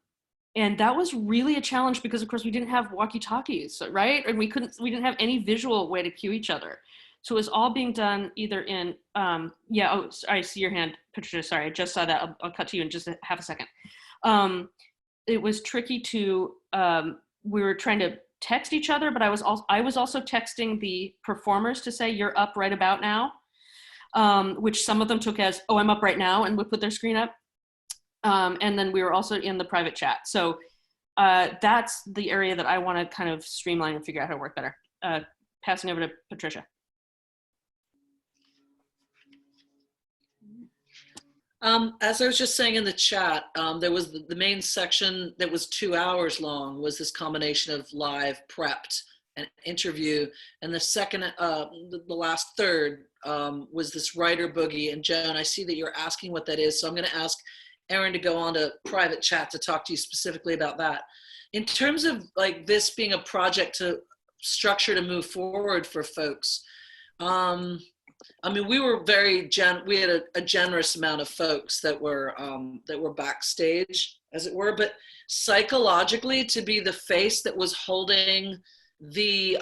that was really a challenge because of course we didn't have walkie-talkies, right? And we didn't have any visual way to cue each other. So it was all being done either in, yeah, oh, I see your hand, Patricia, sorry, I just saw that. I'll cut to you in just half a second. It was tricky to, we were trying to text each other, but I was also texting the performers to say, you're up right about now, which some of them took as, oh, I'm up right now, and would put their screen up. And then we were also in the private chat. So that's the area that I want to kind of streamline and figure out how to work better. Passing over to Patricia. As I was just saying in the chat, there was the main section that was 2 hours long was this combination of live, prepped, and interview. And the second, the last third was this writer boogie. And Joan, I see that you're asking what that is. So I'm going to ask Erin to go on to private chat to talk to you specifically about that. In terms of like this being a project to structure to move forward for folks, I mean, we were we had a generous amount of folks that were backstage, as it were, but psychologically to be the face that was holding the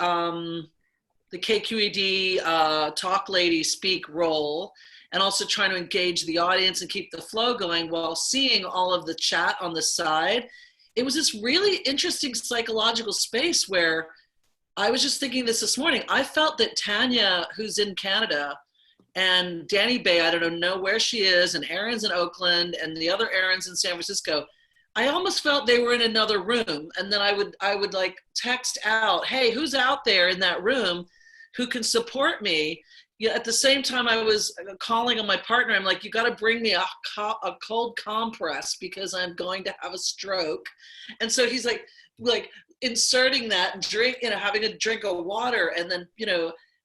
KQED talk lady speak role, and also trying to engage the audience and keep the flow going while seeing all of the chat on the side. It was this really interesting psychological space where I was just thinking this morning. I felt that Tanya, who's in Canada, and Danny Bay, I don't know where she is, and Erin's in Oakland, and the other Erin's in San Francisco. I almost felt they were in another room, and then I would like text out, hey, who's out there in that room who can support me? Yeah, at the same time, I was calling on my partner. I'm like, you got to bring me a cold compress because I'm going to have a stroke. And so he's like inserting that drink, having a drink of water. And then,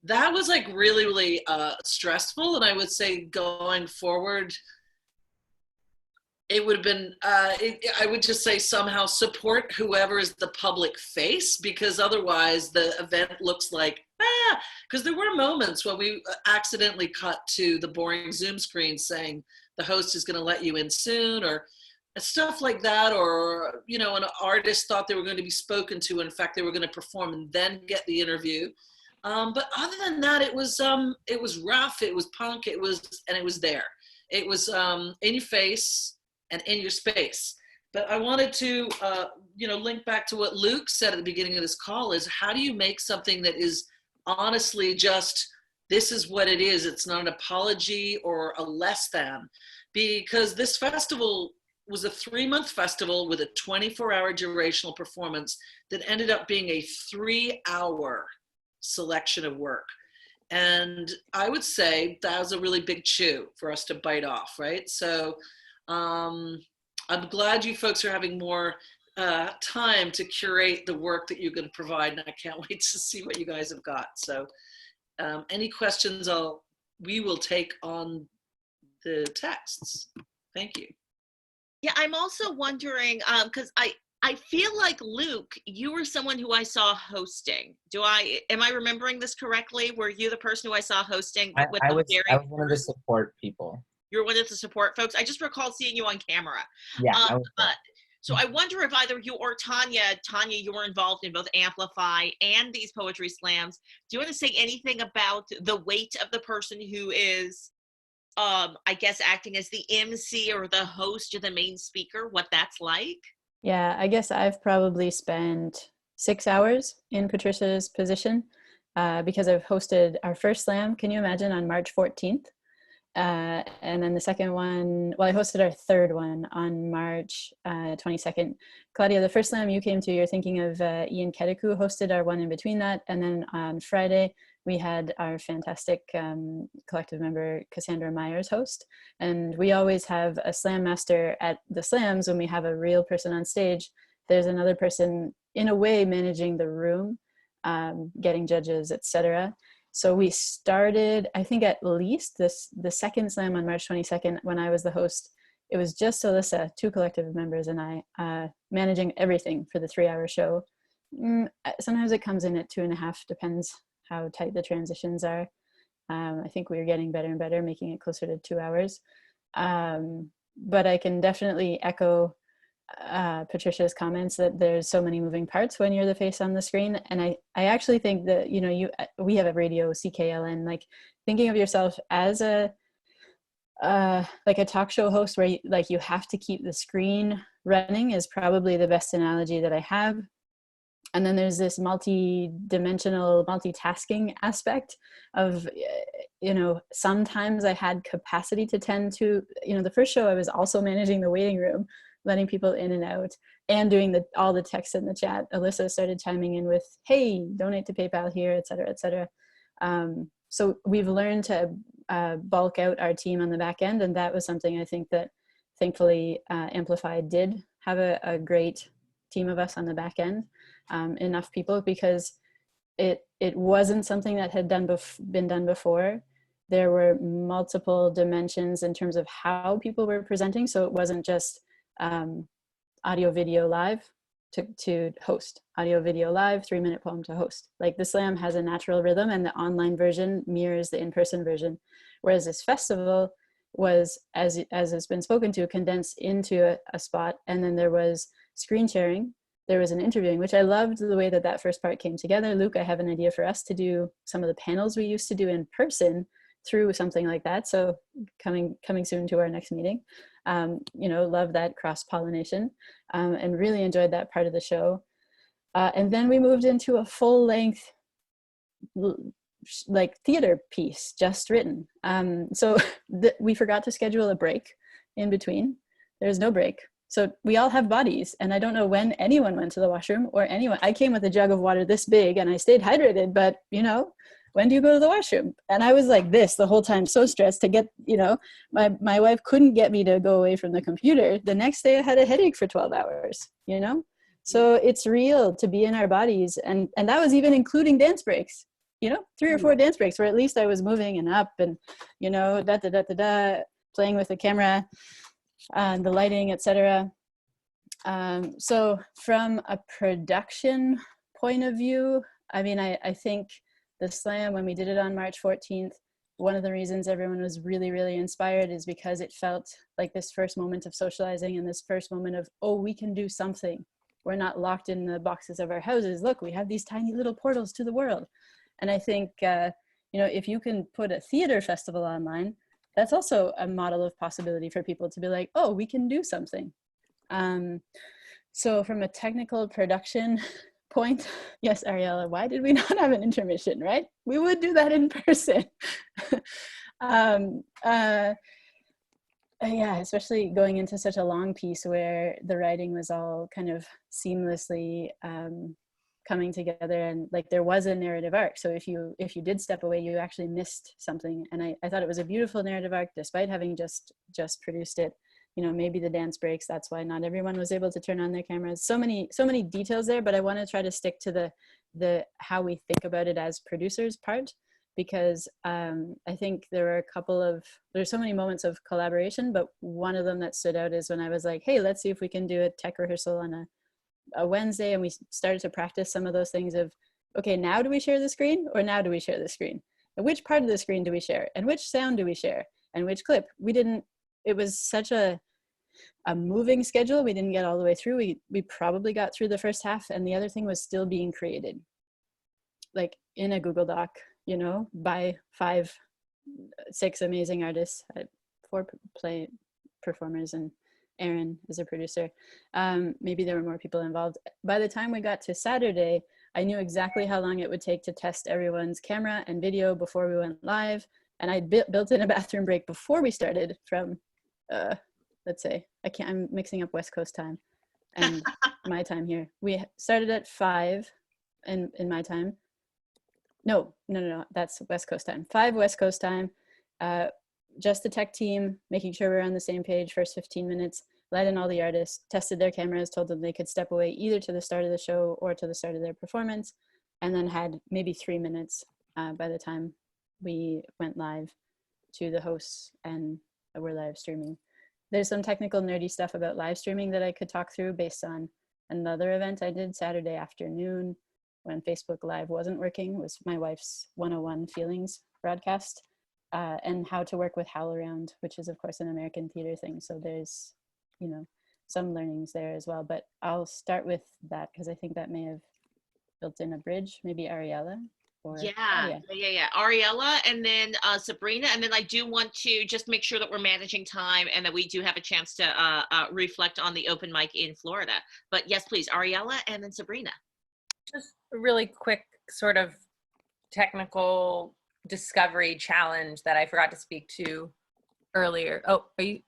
that was like really, really stressful. And I would say going forward, it would have been, I would just say somehow support whoever is the public face, because otherwise the event looks like, because there were moments when we accidentally cut to the boring Zoom screen saying the host is going to let you in soon, or stuff like that, or, an artist thought they were going to be spoken to. In fact, they were going to perform and then get the interview. But other than that, it was rough, it was punk, it was there. It was in your face and in your space. But I wanted to, link back to what Luke said at the beginning of this call is, how do you make something that is honestly just, this is what it is. It's not an apology or a less than, because this festival was a 3-month festival with a 24-hour durational performance that ended up being a 3-hour selection of work. And I would say that was a really big chew for us to bite off, right? So I'm glad you folks are having more time to curate the work that you're going to provide, and I can't wait to see what you guys have got. So any questions we will take on the texts. Thank you. Yeah, I'm also wondering, because I feel like Luke, you were someone who I saw hosting. Am I remembering this correctly? Were you the person who I saw hosting with I the was very one of the support people. You're one of the support folks. I just recall seeing you on camera. Yeah, I was there. So I wonder if either you or Tanya, you were involved in both Amplify and these poetry slams. Do you want to say anything about the weight of the person who is, I guess, acting as the MC or the host or the main speaker, what that's like? Yeah, I guess I've probably spent 6 hours in Patricia's position because I've hosted our first slam, can you imagine, on March 14th. And then the second one, well, I hosted our third one on March 22nd. Claudia, the first slam you came to, you're thinking of Ian Kediku hosted our one in between that. And then on Friday, we had our fantastic collective member, Cassandra Myers, host. And we always have a slam master at the slams. When we have a real person on stage, there's another person in a way managing the room, getting judges, etc. So we started, I think at least the second slam on March 22nd, when I was the host, it was just Alyssa, 2 collective members, and I managing everything for the 3-hour show. Sometimes it comes in at 2.5, depends how tight the transitions are. I think we are getting better and better, making it closer to 2 hours. But I can definitely echo Patricia's comments that there's so many moving parts when you're the face on the screen. And I actually think that, you know, we have a radio CKLN, like thinking of yourself as a like a talk show host where you have to keep the screen running is probably the best analogy that I have. And then there's this multi-dimensional multitasking aspect of, you know, sometimes I had capacity to tend to, you know, the first show I was also managing the waiting room, letting people in and out, and doing all the text in the chat. Alyssa started chiming in with, hey, donate to PayPal here, et cetera, et cetera. So we've learned to bulk out our team on the back end. And that was something I think that thankfully Amplify did have a great team of us on the back end, enough people, because it wasn't something that had been done before. There were multiple dimensions in terms of how people were presenting. So it wasn't just audio video live to host, audio video live, 3-minute poem to host. Like the slam has a natural rhythm and the online version mirrors the in-person version. Whereas this festival was, as has been spoken to, condensed into a spot. And then there was screen sharing, there was an interviewing, which I loved the way that first part came together. Luke, I have an idea for us to do some of the panels we used to do in person through something like that. So coming soon to our next meeting. You know, love that cross-pollination, and really enjoyed that part of the show. And then we moved into a full-length like theater piece, just written. So we forgot to schedule a break in between. There's no break. So we all have bodies, and I don't know when anyone went to the washroom or anyone. I came with a jug of water this big and I stayed hydrated, but you know, when do you go to the washroom? And I was like this the whole time, so stressed to get, you know, my wife couldn't get me to go away from the computer. The next day I had a headache for 12 hours, you know? So it's real to be in our bodies. And that was even including dance breaks, you know, 3 or 4 dance breaks where at least I was moving and up and, you know, playing with the camera and the lighting, etc. So from a production point of view, I mean, I think the slam, when we did it on March 14th, one of the reasons everyone was really, really inspired is because it felt like this first moment of socializing and this first moment of, oh, we can do something. We're not locked in the boxes of our houses. Look, we have these tiny little portals to the world. And I think, you know, if you can put a theater festival online, that's also a model of possibility for people to be like, oh, we can do something. So from a technical production point, yes, Ariella, why did we not have an intermission, right? We would do that in person. Yeah, especially going into such a long piece where the writing was all kind of seamlessly coming together, and like there was a narrative arc. So if you did step away, you actually missed something. And I thought it was a beautiful narrative arc, despite having just produced it. You know, maybe the dance breaks, that's why not everyone was able to turn on their cameras. So many details there, but I want to try to stick to the how we think about it as producers part, because I think there's so many moments of collaboration, but one of them that stood out is when I was like, hey, let's see if we can do a tech rehearsal a Wednesday, and we started to practice some of those things of, okay, now do we share the screen, or now do we share the screen? And which part of the screen do we share? And which sound do we share? And which clip? It was such a moving schedule. We didn't get all the way through. We probably got through the first half, and the other thing was still being created, like in a Google Doc, you know, by 5, 6 amazing artists, 4 play performers, and Aaron is a producer. Maybe there were more people involved. By the time we got to Saturday, I knew exactly how long it would take to test everyone's camera and video before we went live. And I built in a bathroom break before we started from, let's say, I'm mixing up West Coast time and my time here. We started at 5 in my time. No, that's West Coast time. 5 West Coast time. Just the tech team, making sure we're on the same page, first 15 minutes, let in all the artists, tested their cameras, told them they could step away either to the start of the show or to the start of their performance, and then had maybe 3 minutes by the time we went live to the hosts and we're live streaming. There's some technical nerdy stuff about live streaming that I could talk through based on another event I did Saturday afternoon when Facebook Live wasn't working. It was my wife's 101 Feelings broadcast. And how to work with HowlAround, which is of course an American theater thing. So there's, you know, some learnings there as well. But I'll start with that because I think that may have built in a bridge. Maybe Ariella or yeah. Ariella, and then Sabrina, and then I do want to just make sure that we're managing time and that we do have a chance to reflect on the open mic in Florida. But yes, please, Ariella, and then Sabrina. Just a really quick sort of technical discovery challenge that I forgot to speak to earlier. Oh, are you?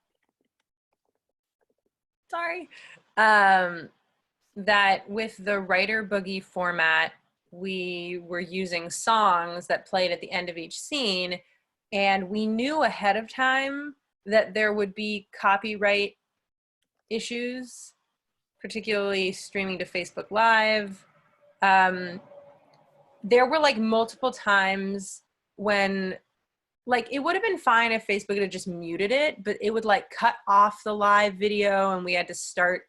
Sorry. That with the writer boogie format, we were using songs that played at the end of each scene, and we knew ahead of time that there would be copyright issues, particularly streaming to Facebook Live. There were like multiple times when like it would have been fine if Facebook had just muted it, but it would like cut off the live video and we had to start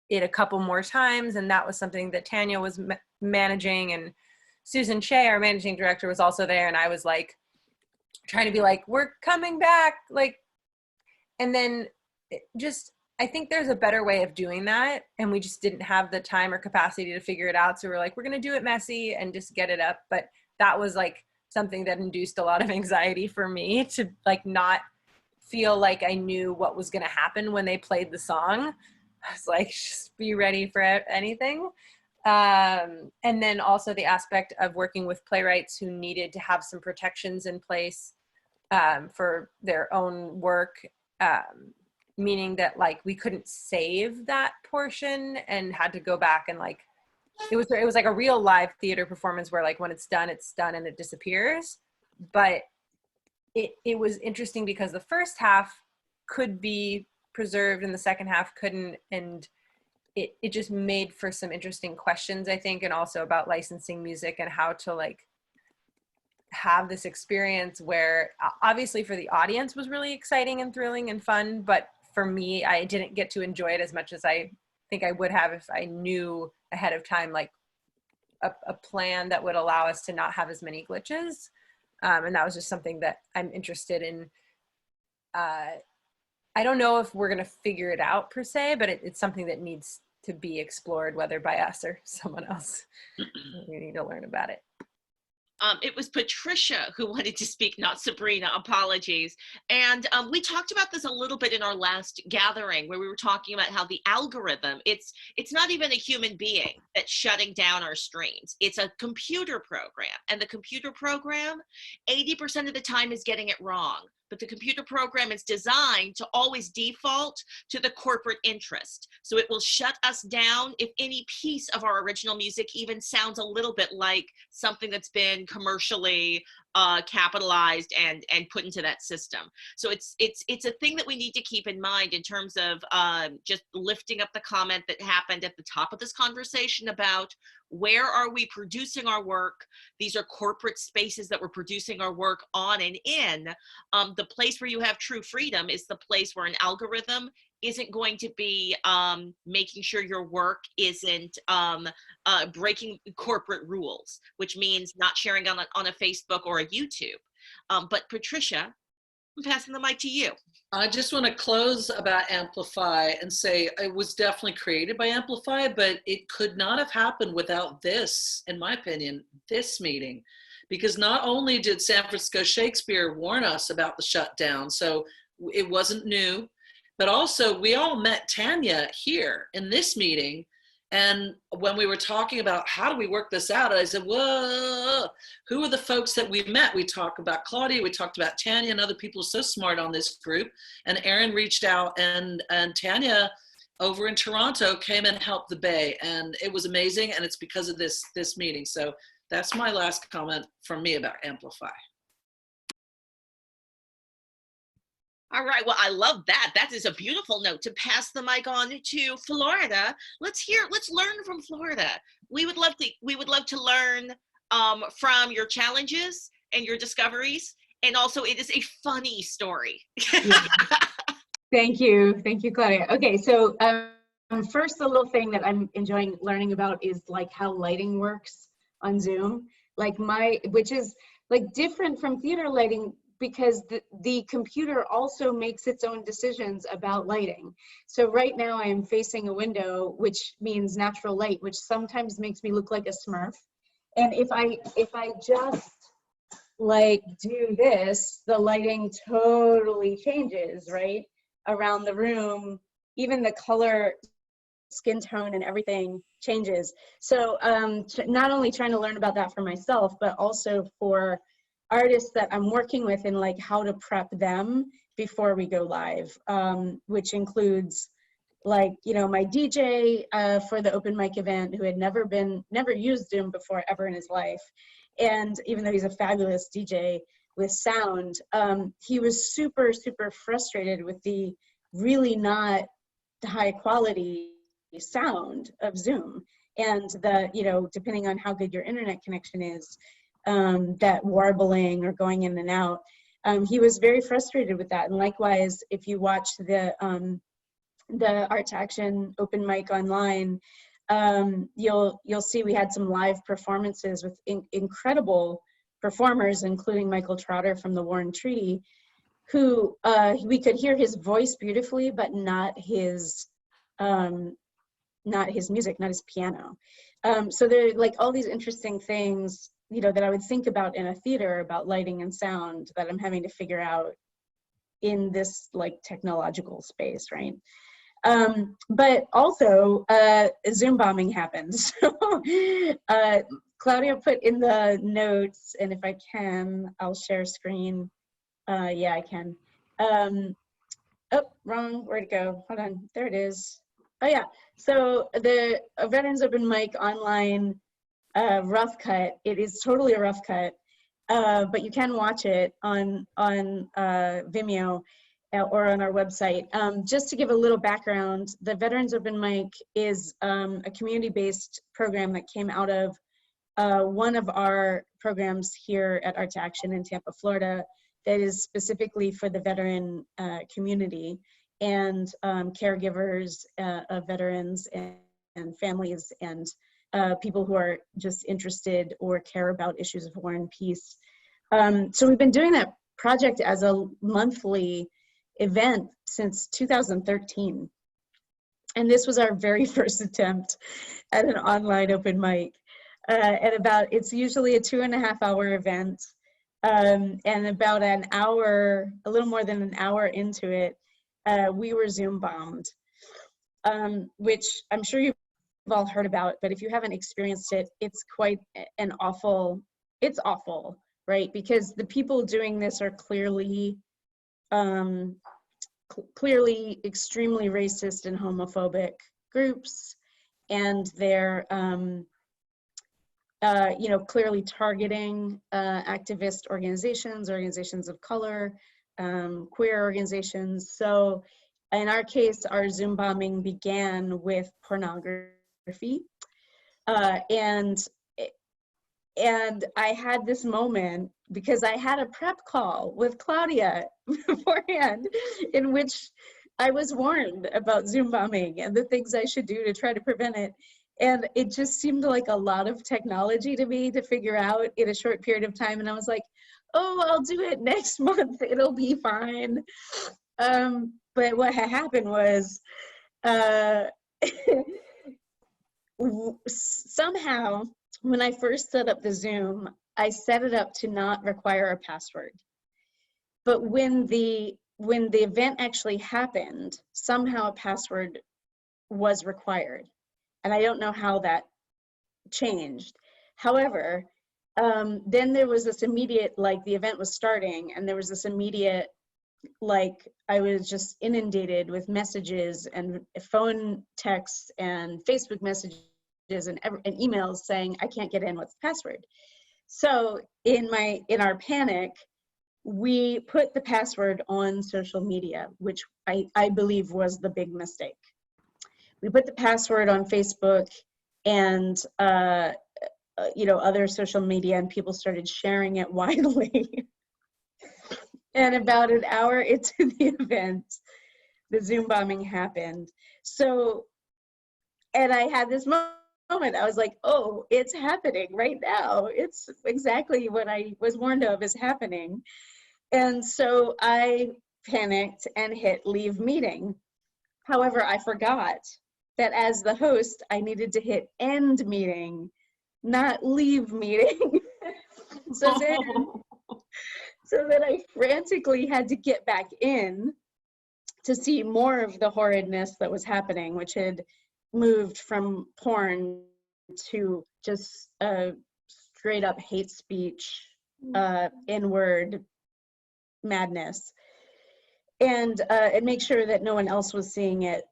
it a couple more times. And that was something that Tanya was managing, and Susan Shea, our managing director, was also there. And I was like trying to be like, we're coming back. Like, and then I think there's a better way of doing that. And we just didn't have the time or capacity to figure it out. So we're like, we're going to do it messy and just get it up. But that was like something that induced a lot of anxiety for me, to like not feel like I knew what was going to happen when they played the song. I was like, just be ready for anything. And then also the aspect of working with playwrights who needed to have some protections in place for their own work, meaning that like we couldn't save that portion and had to go back and like, it was like a real live theater performance where like when it's done and it disappears. But it was interesting because the first half could be preserved and the second half couldn't, and it just made for some interesting questions, I think, and also about licensing music and how to like have this experience where obviously for the audience was really exciting and thrilling and fun, but for me, I didn't get to enjoy it as much as I think I would have if I knew ahead of time like a plan that would allow us to not have as many glitches. And that was just something that I'm interested in. I don't know if we're going to figure it out per se, but it's something that needs to be explored, whether by us or someone else. We need to learn about it. It was Patricia who wanted to speak, not Sabrina, apologies. And we talked about this a little bit in our last gathering where we were talking about how the algorithm, it's not even a human being that's shutting down our streams. It's a computer program, and the computer program, 80% of the time is getting it wrong. But the computer program is designed to always default to the corporate interest. So it will shut us down if any piece of our original music even sounds a little bit like something that's been commercially capitalized and put into that system. So it's a thing that we need to keep in mind in terms of just lifting up the comment that happened at the top of this conversation about where are we producing our work. These are corporate spaces that we're producing our work on and in. The place where you have true freedom is the place where an algorithm isn't going to be making sure your work isn't breaking corporate rules, which means not sharing on a Facebook or a YouTube. But Patricia, I'm passing the mic to you. I just want to close about Amplify and say it was definitely created by Amplify, but it could not have happened without this, in my opinion, this meeting. Because not only did San Francisco Shakespeare warn us about the shutdown, so it wasn't new, but also we all met Tanya here in this meeting. And when we were talking about how do we work this out, I said, whoa, who are the folks that we met? We talked about Claudia, we talked about Tanya, and other people so smart on this group. And Aaron reached out, and Tanya over in Toronto came and helped the Bay. And it was amazing, and it's because of this meeting. So that's my last comment from me about Amplify. All right, well, I love that. That is a beautiful note to pass the mic on to Florida. Let's learn from Florida. We would love to learn from your challenges and your discoveries. And also it is a funny story. Yeah. Thank you, Claudia. Okay, so first, the little thing that I'm enjoying learning about is like how lighting works on Zoom, which is like different from theater lighting, because the computer also makes its own decisions about lighting. So right now I am facing a window, which means natural light, which sometimes makes me look like a Smurf. And if I just like do this, the lighting totally changes, right? Around the room, even the color, skin tone and everything changes. So not only trying to learn about that for myself, but also for artists that I'm working with, and like how to prep them before we go live, which includes like, you know, my DJ for the open mic event, who had never used Zoom before ever in his life. And even though he's a fabulous DJ with sound, he was super, super frustrated with the really not high quality sound of Zoom. And the, you know, depending on how good your internet connection is, that warbling or going in and out, he was very frustrated with that. And likewise, if you watch the Art to Action open mic online, you'll see we had some live performances with incredible performers, including Michael Trotter from the Warren Treaty, who we could hear his voice beautifully, but not his music, not his piano. So there are like all these interesting things, you know, that I would think about in a theater about lighting and sound that I'm having to figure out in this like technological space, right? But also Zoom bombing happened. So Claudia put in the notes, and if I can, I'll share screen. Yeah, I can. Oh, wrong, where'd it go? Hold on, there it is. Oh yeah, so the Veterans Open Mic online rough cut, it is totally a rough cut, but you can watch it on Vimeo or on our website. Just to give a little background, the Veterans Open Mic is a community-based program that came out of one of our programs here at Art to Action in Tampa, Florida, that is specifically for the veteran community and caregivers of veterans and families and people who are just interested or care about issues of war and peace. So we've been doing that project as a monthly event since 2013. And this was our very first attempt at an online open mic. It's usually a 2.5 hour event. And about an hour, a little more than an hour into it, we were Zoom bombed, which I'm sure you've all heard about, but if you haven't experienced it, it's quite an awful, it's awful, right? Because the people doing this are clearly extremely racist and homophobic groups, and they're you know, clearly targeting activist organizations of color, queer organizations. So in our case, our Zoom bombing began with pornography. And I had this moment because I had a prep call with Claudia beforehand in which I was warned about Zoom bombing and the things I should do to try to prevent it. And it just seemed like a lot of technology to me to figure out in a short period of time. And I was like, oh, I'll do it next month. It'll be fine. But what had happened was somehow when I first set up the Zoom, I set it up to not require a password. But when the event actually happened, somehow a password was required. And I don't know how that changed. However, then there was this immediate, like the event was starting and there was this immediate, like I was just inundated with messages and phone texts and Facebook messages and emails saying, I can't get in, what's the password? So in our panic, we put the password on social media, which I believe was the big mistake. We put the password on Facebook and other social media, and people started sharing it widely. And about an hour into the event, the Zoom bombing happened. So, and I had this moment, I was like, oh, it's happening right now. It's exactly what I was warned of is happening. And so I panicked and hit leave meeting. However, I forgot that as the host, I needed to hit end meeting, not leave meeting. So then I frantically had to get back in to see more of the horridness that was happening, which had moved from porn to just straight up hate speech, N-word madness, and make sure that no one else was seeing it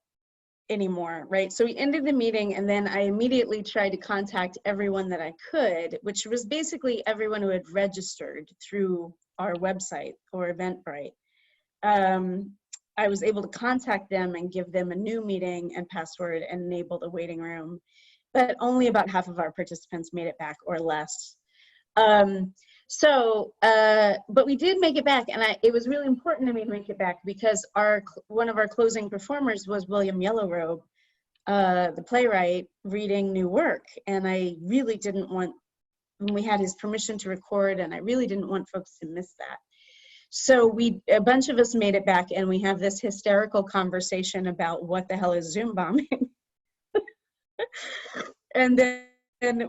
anymore, right? So we ended the meeting, and then I immediately tried to contact everyone that I could, which was basically everyone who had registered through our website or Eventbrite. I was able to contact them and give them a new meeting and password and enable the waiting room, but only about half of our participants made it back or less. But we did make it back, and it was really important to me to make it back because one of our closing performers was William Yellowrobe, the playwright, reading new work, and I really didn't want, when we had his permission to record, and I really didn't want folks to miss that. So a bunch of us made it back, and we have this hysterical conversation about what the hell is Zoom bombing. And then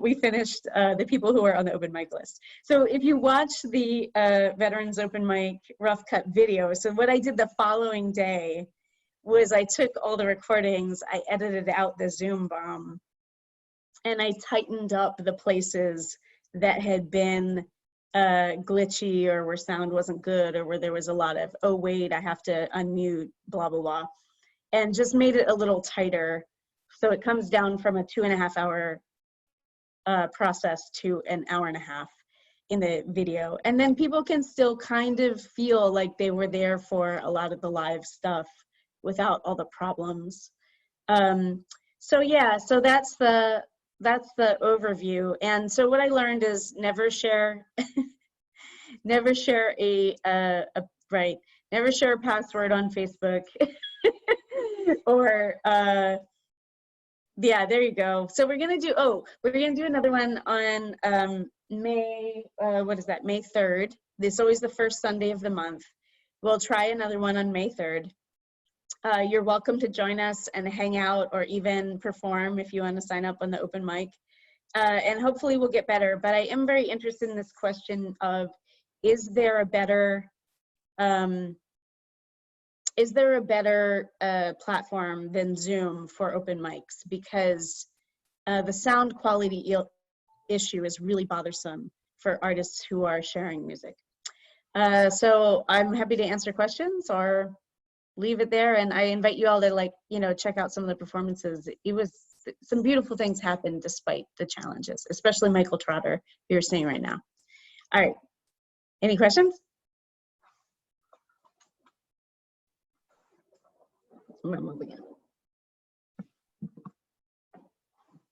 we finished the people who are on the open mic list. So if you watch the Veterans Open Mic rough cut video, so what I did the following day was I took all the recordings, I edited out the Zoom bomb, and I tightened up the places that had been glitchy or where sound wasn't good or where there was a lot of, oh wait, I have to unmute, blah, blah, blah, and just made it a little tighter. So it comes down from a 2.5 hour process to an 1.5 hours in the video. And then people can still kind of feel like they were there for a lot of the live stuff without all the problems. So yeah, so that's the overview. And so what I learned is never share never share a password on Facebook or yeah, there you go. So we're gonna do another one on May 3rd. This is always the first Sunday of the month. We'll try another one on May 3rd. You're welcome to join us and hang out or even perform if you want to sign up on the open mic. And hopefully we'll get better. But I am very interested in this question of, is there a better platform than Zoom for open mics? Because the sound quality issue is really bothersome for artists who are sharing music. So I'm happy to answer questions or leave it there, and I invite you all to check out some of the performances. Some beautiful things happened despite the challenges, especially Michael Trotter, who you're seeing right now. All right, any questions?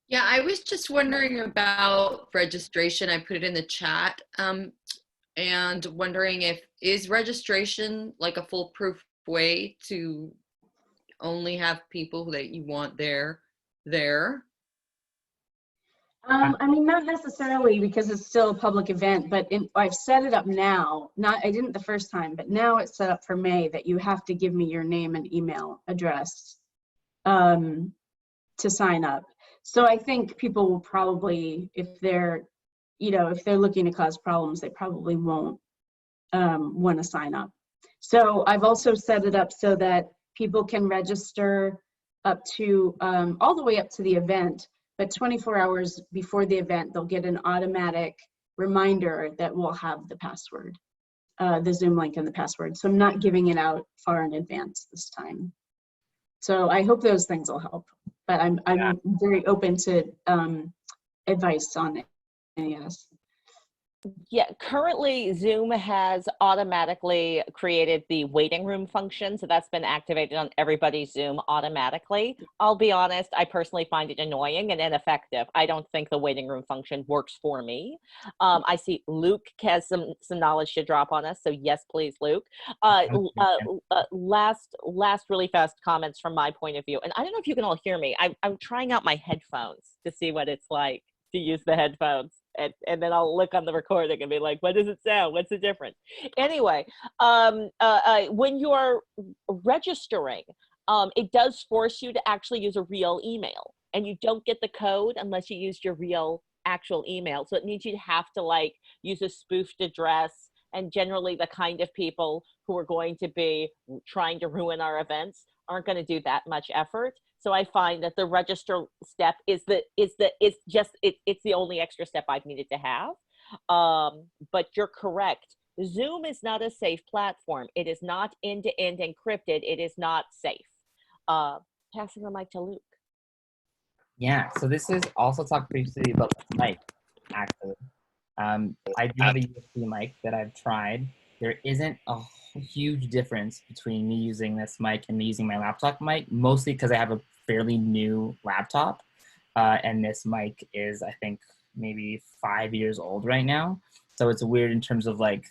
Yeah, I was just wondering about registration. I put it in the chat, and wondering is registration like a foolproof way to only have people that you want there? I mean, not necessarily because it's still a public event, but I've set it up now. I didn't the first time, but now it's set up for May that you have to give me your name and email address to sign up. So I think people will probably, if they're looking to cause problems, they probably won't want to sign up. So I've also set it up so that people can register up to all the way up to the event, but 24 hours before the event, they'll get an automatic reminder that we'll have the password, the Zoom link and the password. So I'm not giving it out far in advance this time. So I hope those things will help, but I'm very open to advice on any of this. Yeah, currently Zoom has automatically created the waiting room function, so that's been activated on everybody's Zoom automatically. I'll be honest, I personally find it annoying and ineffective. I don't think the waiting room function works for me. I see Luke has some knowledge to drop on us, so yes, please, Luke. Last really fast comments from my point of view, and I don't know if you can all hear me. I'm trying out my headphones to see what it's like to use the headphones. And then I'll look on the recording and be like, what does it sound? What's the difference? Anyway, when you are registering, it does force you to actually use a real email. And you don't get the code unless you use your real actual email. So it means you'd have to like use a spoofed address. And generally the kind of people who are going to be trying to ruin our events aren't going to do that much effort. So I find that the register step is the only extra step I've needed to have. But you're correct. Zoom is not a safe platform. It is not end-to-end encrypted. It is not safe. Passing the mic to Luke. Yeah, so this is also talked previously about the mic, actually. I do have a USB mic that I've tried. There isn't a huge difference between me using this mic and me using my laptop mic, mostly because I have a fairly new laptop. And this mic is, I think, maybe 5 years old right now. So it's weird in terms of like,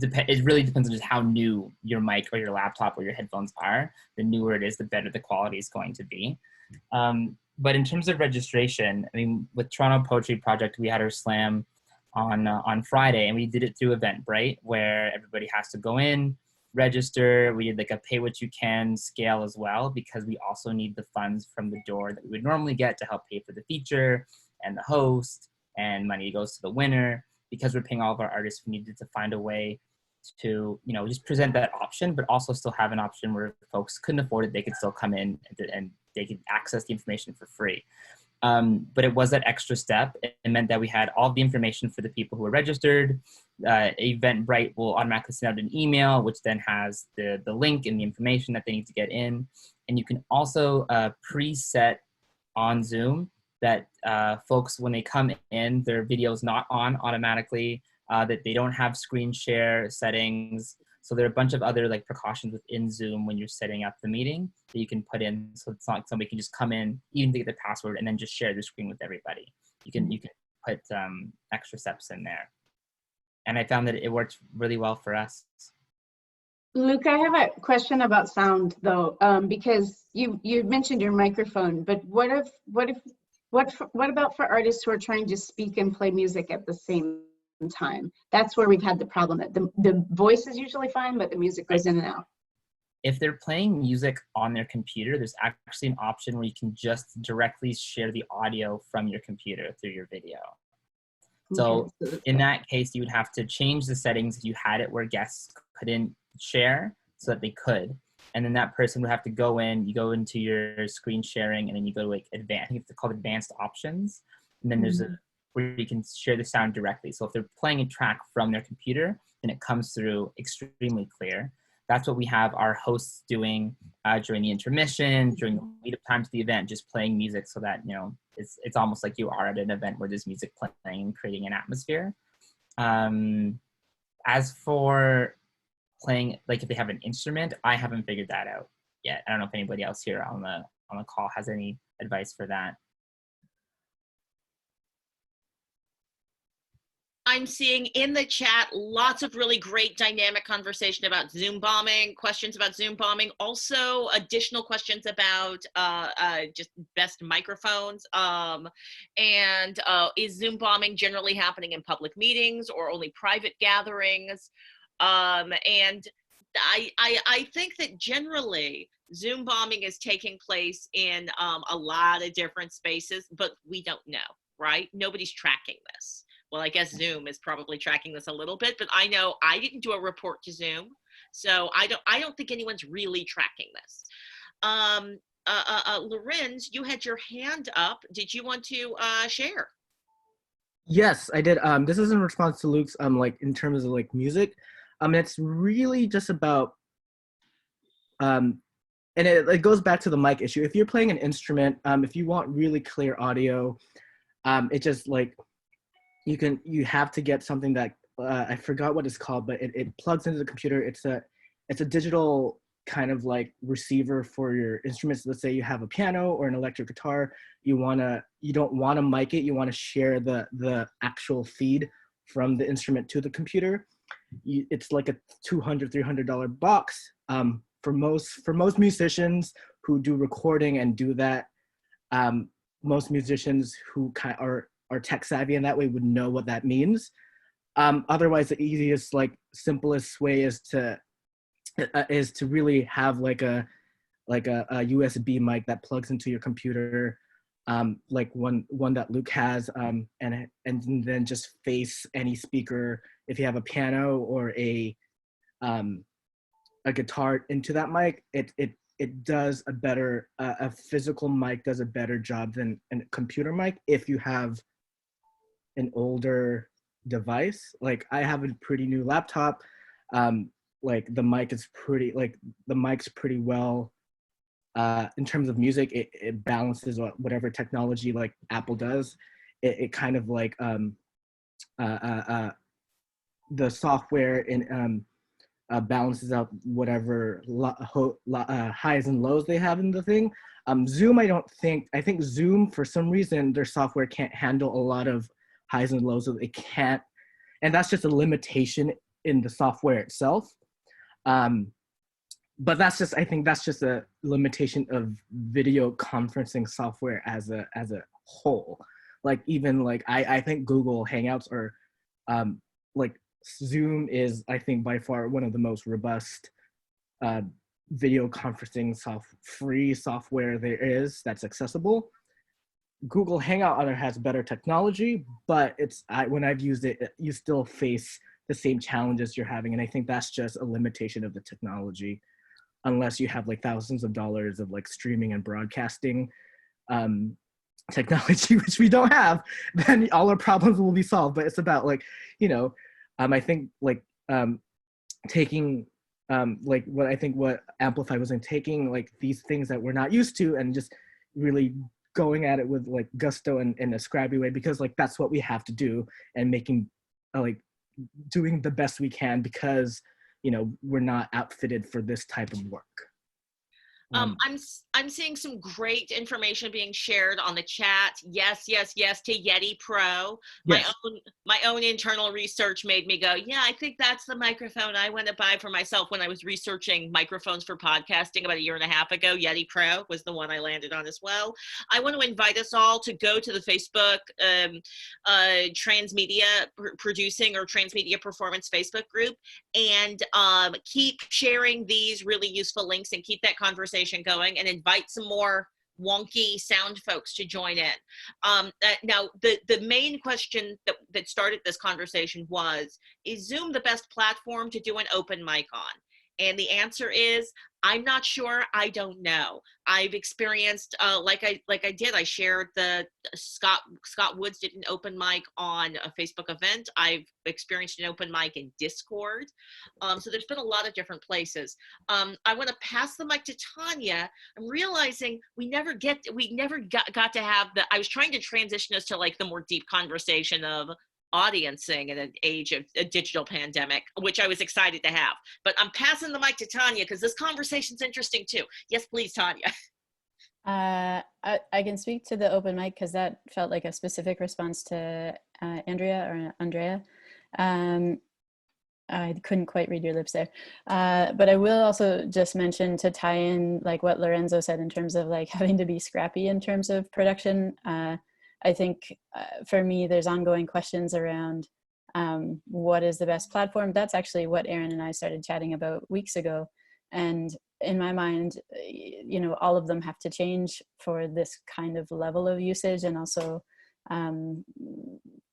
it really depends on just how new your mic or your laptop or your headphones are. The newer it is, the better the quality is going to be. But in terms of registration, I mean, with Toronto Poetry Project, we had our slam on Friday, and we did it through Eventbrite, where everybody has to go in, register. We did like a pay what you can scale as well, because we also need the funds from the door that we would normally get to help pay for the feature and the host, and money goes to the winner. Because we're paying all of our artists, we needed to find a way to, you know, just present that option, but also still have an option where folks couldn't afford it, they could still come in and they could access the information for free. But it was that extra step. It meant that we had all the information for the people who were registered. Eventbrite will automatically send out an email, which then has the link and the information that they need to get in. And you can also preset on Zoom that folks, when they come in, their video is not on automatically, that they don't have screen share settings. So there are a bunch of other like precautions within Zoom when you're setting up the meeting that you can put in. So it's not like somebody can just come in, even to get the password, and then just share their screen with everybody. You can put extra steps in there. And I found that it worked really well for us. Luke, I have a question about sound though, because you mentioned your microphone, but what about for artists who are trying to speak and play music at the same time? That's where we've had the problem. The voice is usually fine, but the music goes in and out. If they're playing music on their computer, there's actually an option where you can just directly share the audio from your computer through your video. So in that case, you would have to change the settings if you had it where guests couldn't share so that they could. And then that person would have to go in, you go into your screen sharing, and then you go to like advanced, I think it's called advanced options. And then there's where you can share the sound directly. So if they're playing a track from their computer, then it comes through extremely clear. That's what we have our hosts doing during the intermission, during the lead-up time to the event, just playing music so that, you know, it's almost like you are at an event where there's music playing and creating an atmosphere. As for playing, like if they have an instrument, I haven't figured that out yet. I don't know if anybody else here on the call has any advice for that. I'm seeing in the chat lots of really great dynamic conversation about Zoom bombing, questions about Zoom bombing, also additional questions about just best microphones. And is Zoom bombing generally happening in public meetings or only private gatherings? And I think that generally Zoom bombing is taking place in a lot of different spaces, but we don't know, right? Nobody's tracking this. Well, I guess Zoom is probably tracking this a little bit, but I know I didn't do a report to Zoom, so I don't think anyone's really tracking this. Lorenz, you had your hand up. Did you want to share? Yes, I did. This is in response to Luke's like in terms of like music. It's really just about and it goes back to the mic issue. If you're playing an instrument, if you want really clear audio, it just like you have to get something that I forgot what it's called, but it plugs into the computer. It's a digital kind of like receiver for your instruments. Let's say you have a piano or an electric guitar. You don't want to mic it. You want to share the actual feed from the instrument to the computer. It's like a $200-$300 box. For most musicians who do recording and do that, most musicians who are tech savvy in that way would know what that means. Otherwise, the easiest, like simplest way is to really have like a USB mic that plugs into your computer, like one that Luke has, and then just face any speaker. If you have a piano or a guitar into that mic, it does a physical mic does a better job than a computer mic if you have an older device. Like I have a pretty new laptop. Like the mic's pretty well in terms of music. It balances whatever technology like Apple does. It kind of like the software in balances out whatever highs and lows they have in the thing. Zoom, I think Zoom, for some reason, their software can't handle a lot of highs and lows, so it can't, and that's just a limitation in the software itself. But I think that's just a limitation of video conferencing software as a whole. Like even like I think Google Hangouts are like Zoom is, I think, by far one of the most robust video conferencing free software there is that's accessible. Google Hangout has better technology, but when I've used it, you still face the same challenges you're having, and I think that's just a limitation of the technology. Unless you have like thousands of dollars of like streaming and broadcasting technology, which we don't have, then all our problems will be solved. But it's about like, I think like taking like what Amplify was in, taking like these things that we're not used to and just really going at it with like gusto and in a scrappy way, because like that's what we have to do, and making like doing the best we can because we're not outfitted for this type of work. I'm seeing some great information being shared on the chat. Yes to Yeti Pro. Yes. My own internal research made me go, yeah, I think that's the microphone I want to buy for myself. When I was researching microphones for podcasting about a year and a half ago, Yeti Pro was the one I landed on as well. I want to invite us all to go to the Facebook Transmedia Producing or Transmedia Performance Facebook group and keep sharing these really useful links and keep that conversation going, and invite some more wonky sound folks to join in. Now, the main question that started this conversation was, is Zoom the best platform to do an open mic on? And the answer is, I'm not sure. I don't know. I've experienced, like I shared the Scott Woods did an open mic on a Facebook event. I've experienced an open mic in Discord. So there's been a lot of different places. I want to pass the mic to Tanya. I'm realizing we never got to have I was trying to transition us to like the more deep conversation of audiencing in an age of a digital pandemic, which I was excited to have. But I'm passing the mic to Tanya because this conversation's interesting too. Yes, please, Tanya. I can speak to the open mic because that felt like a specific response to Andrea. I couldn't quite read your lips there. But I will also just mention, to tie in like what Lorenzo said in terms of like having to be scrappy in terms of production. I think for me, there's ongoing questions around what is the best platform. That's actually what Aaron and I started chatting about weeks ago. And in my mind, you know, all of them have to change for this kind of level of usage. And also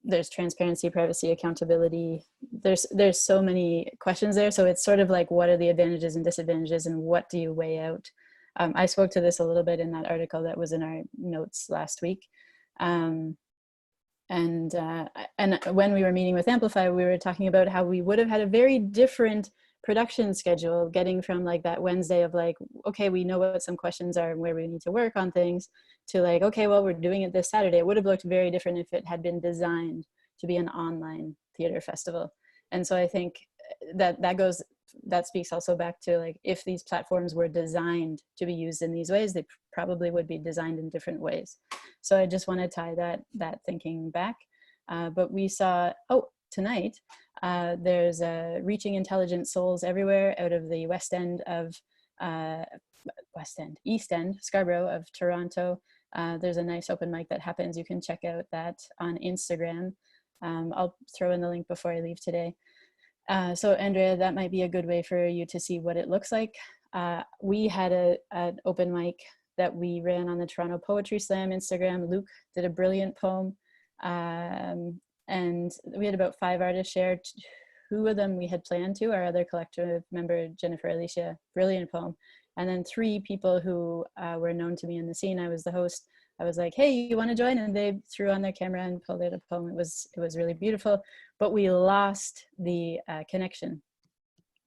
there's transparency, privacy, accountability. There's so many questions there. So it's sort of like, what are the advantages and disadvantages, and what do you weigh out? I spoke to this a little bit in that article that was in our notes last week. And when we were meeting with Amplify, we were talking about how we would have had a very different production schedule, getting from like that Wednesday of like, okay, we know what some questions are and where we need to work on things, to like, okay, well, we're doing it this Saturday. It would have looked very different if it had been designed to be an online theater festival. And so I think that speaks also back to like, if these platforms were designed to be used in these ways, they probably would be designed in different ways. So I just want to tie that thinking back. But we saw, tonight, there's Reaching Intelligent Souls Everywhere out of the East End, Scarborough of Toronto. There's a nice open mic that happens. You can check out that on Instagram. I'll throw in the link before I leave today. So Andrea, that might be a good way for you to see what it looks like. We had an open mic that we ran on the Toronto Poetry Slam Instagram. Luke did a brilliant poem. And we had about 5 artists share. 2 of them we had planned to, our other collective member, Jennifer Alicia, brilliant poem. And then 3 people who were known to me in the scene. I was the host. I was like, hey, you want to join? And they threw on their camera and pulled out a poem. It was really beautiful, but we lost the connection.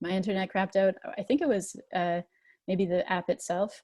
My internet crapped out. I think it was maybe the app itself,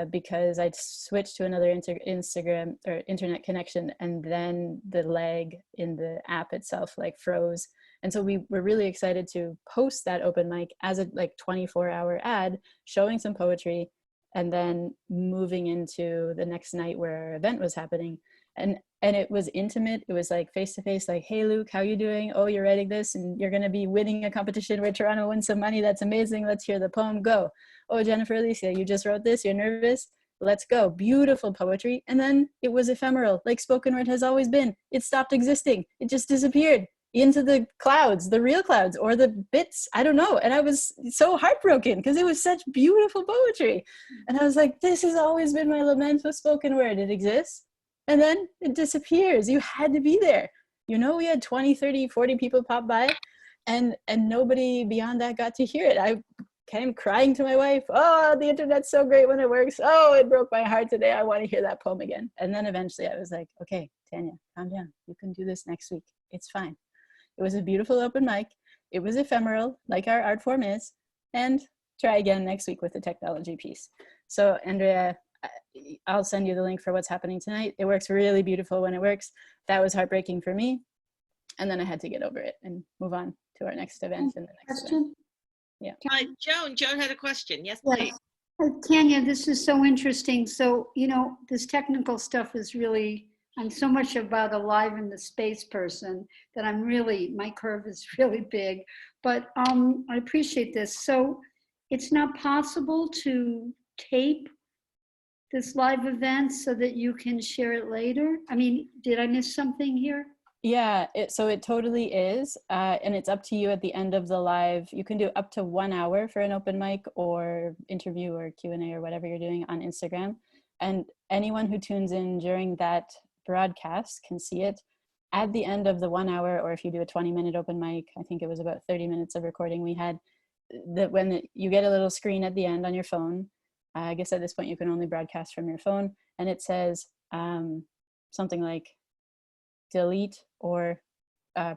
because I'd switched to another Instagram or internet connection, and then the lag in the app itself like froze. And so we were really excited to post that open mic as a like 24-hour ad showing some poetry, and then moving into the next night where our event was happening. And it was intimate. It was like face-to-face, like, hey, Luke, how you doing? Oh, you're writing this and you're gonna be winning a competition where Toronto wins some money. That's amazing. Let's hear the poem, go. Oh, Jennifer Alicia, you just wrote this, you're nervous? Let's go. Beautiful poetry. And then it was ephemeral, like spoken word has always been. It stopped existing. It just disappeared into the clouds, the real clouds, or the bits, I don't know. And I was so heartbroken because it was such beautiful poetry. And I was like, this has always been my lament with spoken word. It exists, and then it disappears. You had to be there. You know, we had 20, 30, 40 people pop by, and nobody beyond that got to hear it. I came crying to my wife, oh, the internet's so great when it works. Oh, it broke my heart today. I want to hear that poem again. And then eventually I was like, okay, Tanya, calm down. You can do this next week. It's fine. It was a beautiful open mic. It was ephemeral, like our art form is, and try again next week with the technology piece. So Andrea, I'll send you the link for what's happening tonight. It works really beautiful when it works. That was heartbreaking for me. And then I had to get over it and move on to our next event and the next event. Yeah. Joan had a question. Yes, please. Tanya, this is so interesting. So, you know, this technical stuff is really, I'm so much about alive in the space person that my curve is really big, but I appreciate this. So it's not possible to tape this live event so that you can share it later? I mean, did I miss something here? Yeah, so it totally is. And it's up to you at the end of the live. You can do up to 1 hour for an open mic or interview or Q&A or whatever you're doing on Instagram. And anyone who tunes in during that broadcast can see it at the end of the 1 hour, or if you do a 20-minute open mic, I think it was about 30 minutes of recording we had, that when you get a little screen at the end on your phone. I guess at this point you can only broadcast from your phone, and it says something like delete or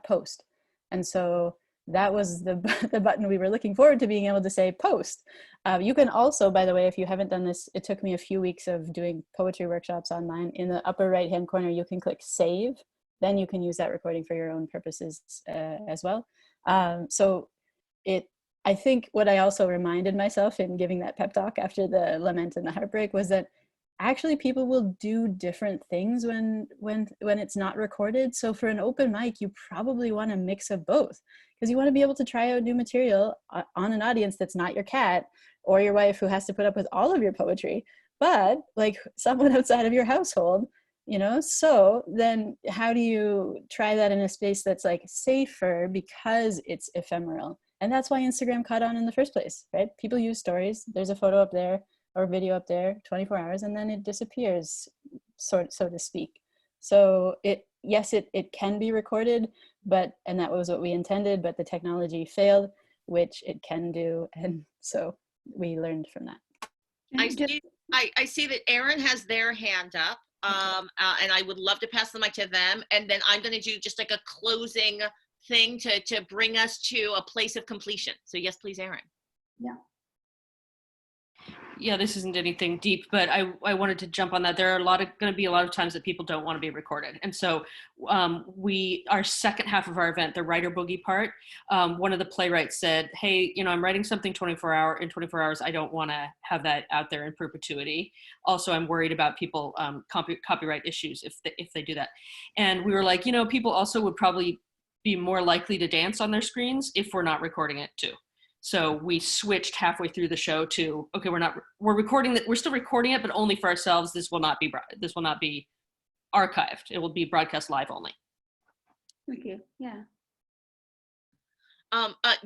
post. And so that was the button we were looking forward to being able to say post. You can also, by the way, if you haven't done this, it took me a few weeks of doing poetry workshops online. In the upper right hand corner, you can click save. Then you can use that recording for your own purposes as well. So I think what I also reminded myself in giving that pep talk after the lament and the heartbreak was that actually people will do different things when it's not recorded. So for an open mic, you probably want a mix of both, because you want to be able to try out new material on an audience that's not your cat or your wife, who has to put up with all of your poetry, but like someone outside of your household, you know. So then how do you try that in a space that's like safer, because it's ephemeral? And that's why Instagram caught on in the first place, right? People use stories. There's a photo up there or video up there 24 hours, and then it disappears, so to speak. So yes, it can be recorded, and that was what we intended, but the technology failed, which it can do. And so we learned from that. I see that Aaron has their hand up, and I would love to pass the mic to them. And then I'm going to do just like a closing thing to bring us to a place of completion. So yes, please, Aaron. Yeah, this isn't anything deep, but I wanted to jump on that. There are going to be a lot of times that people don't want to be recorded. And so our second half of our event, the writer boogie part, one of the playwrights said, hey, I'm writing something in 24 hours. I don't want to have that out there in perpetuity. Also, I'm worried about people, copyright issues if they do that. And we were like, people also would probably be more likely to dance on their screens if we're not recording it too. So we switched halfway through the show to, okay, we're recording that. We're still recording it, but only for ourselves. This will not be archived. It will be broadcast live only. Thank you. Yeah.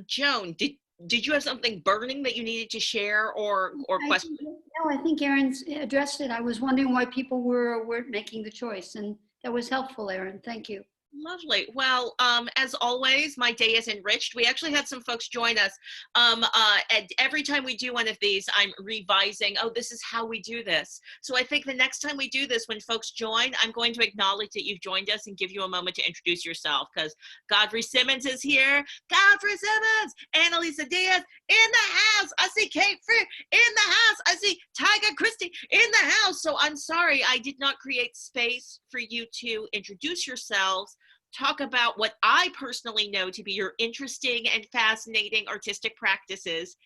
Joan, did you have something burning that you needed to share or question? No, I think Aaron's addressed it. I was wondering why people weren't making the choice, and that was helpful, Aaron. Thank you. Lovely. Well, as always, my day is enriched. We actually had some folks join us. And every time we do one of these, I'm revising, this is how we do this. So I think the next time we do this, when folks join, I'm going to acknowledge that you've joined us and give you a moment to introduce yourself, because Godfrey Simmons is here. Godfrey Simmons, Annalisa Diaz in the house. I see Kate Freer in the house. I see Tyga Christie in the house. So I'm sorry, I did not create space for you to introduce yourselves. Talk about what I personally know to be your interesting and fascinating artistic practices.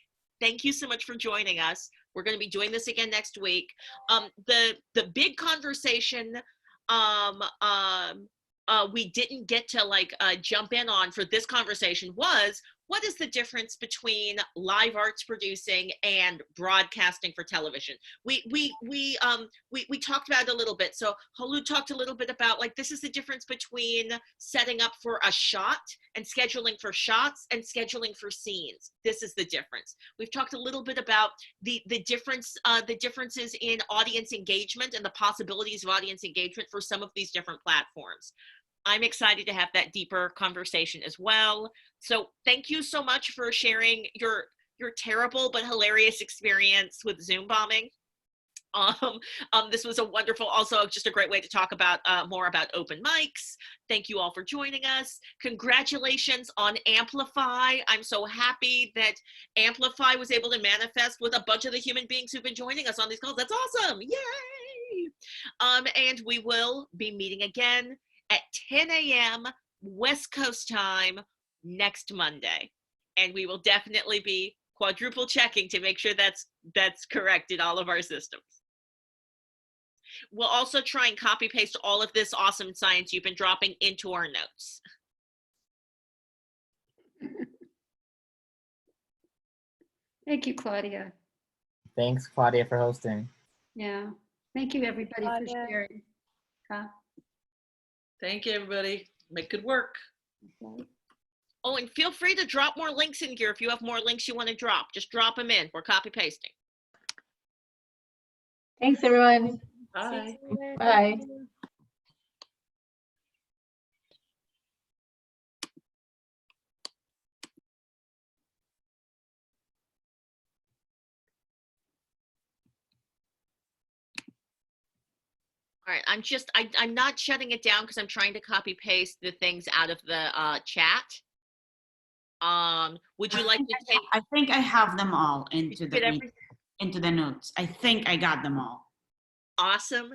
Thank you so much for joining us. We're going to be doing this again next week. The big conversation we didn't get to jump in on for this conversation was, what is the difference between live arts producing and broadcasting for television? We talked about it a little bit. So Kholoud talked a little bit about this is the difference between setting up for a shot and scheduling for shots and scheduling for scenes. This is the difference. We've talked a little bit about the differences in audience engagement and the possibilities of audience engagement for some of these different platforms. I'm excited to have that deeper conversation as well. So thank you so much for sharing your terrible but hilarious experience with Zoom bombing. This was a wonderful, also just a great way to talk about more about open mics. Thank you all for joining us. Congratulations on Amplify. I'm so happy that Amplify was able to manifest with a bunch of the human beings who've been joining us on these calls. That's awesome, yay! And we will be meeting again at 10 a.m. West Coast time next Monday. And we will definitely be quadruple checking to make sure that's correct in all of our systems. We'll also try and copy paste all of this awesome science you've been dropping into our notes. Thank you, Claudia. Thanks, Claudia, for hosting. Yeah. Thank you, everybody, for sharing. Thank you, everybody. Make good work. Oh, and feel free to drop more links in here if you have more links you want to drop. Just drop them in. We're copy pasting. Thanks, everyone. Bye. Bye. All right, I'm not shutting it down because I'm trying to copy paste the things out of the chat. Would you like to take? I think I have them all into the notes. I think I got them all. Awesome.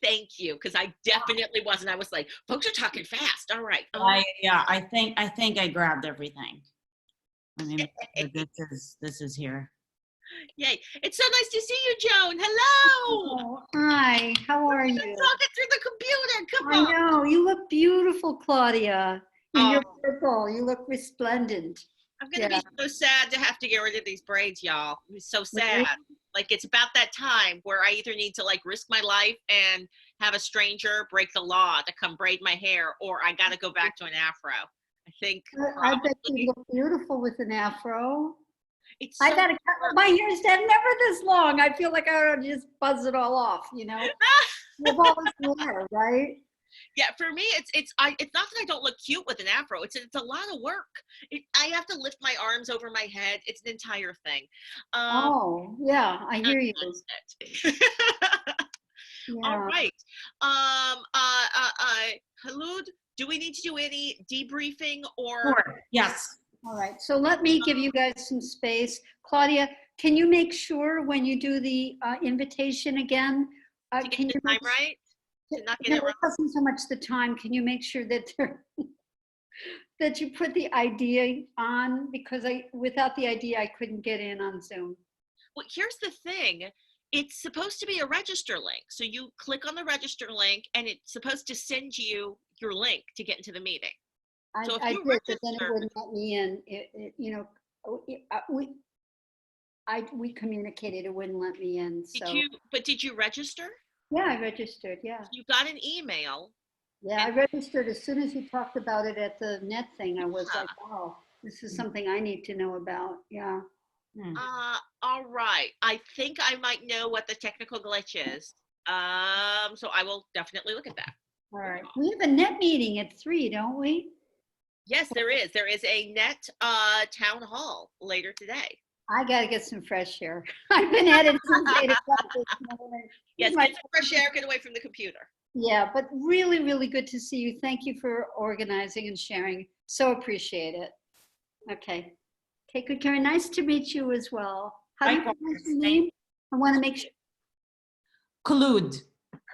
Thank you, because I definitely wasn't. I was like, folks are talking fast. All right. I think I grabbed everything. I mean, this is here. Yay. It's so nice to see you, Joan. Hello. Oh, hi, how are We've you? been talking through the computer. Come I on. know, you look beautiful, Claudia. In your Oh. purple, you look resplendent. I'm going to be so sad to have to get rid of these braids, y'all. I'm so sad. Like, it's about that time where I either need to, like, risk my life and have a stranger break the law to come braid my hair, or I got to go back to an afro. I think. I bet you look beautiful with an afro. It's I so gotta cut my hair's never this long. I feel like I ought to just buzz it all off, you know? With all this hair, right? Yeah, for me, it's not that I don't look cute with an afro. It's a lot of work. I have to lift my arms over my head. It's an entire thing. Oh, yeah, I hear you. All right. Kholoud, do we need to do any debriefing or? Sure. Yes. All right, so let me give you guys some space. Claudia, can you make sure when you do the invitation again? To get the time right? To not get No, it wrong? it wasn't so much the time. Can you make sure that that you put the ID on? Because without the ID, I couldn't get in on Zoom. Well, here's the thing. It's supposed to be a register link. So you click on the register link and it's supposed to send you your link to get into the meeting. So if I you did, but then it wouldn't let me in. You know, we communicated, it wouldn't let me in. So. Did you register? Yeah, I registered, yeah. You got an email. Yeah, I registered as soon as you talked about it at the net thing. I was like, oh, this is something I need to know about, yeah. All right. I think I might know what the technical glitch is. So I will definitely look at that. All right. We have a net meeting at 3, don't we? Yes, there is. There is a net town hall later today. I got to get some fresh air. I've been at it since 8 o'clock this morning. Yes, get some fresh air, get away from the computer. Yeah, but really, really good to see you. Thank you for organizing and sharing. So appreciate it. Okay. Okay, good, Karen. Nice to meet you as well. How do you pronounce your name? I want to make sure. Kholoud.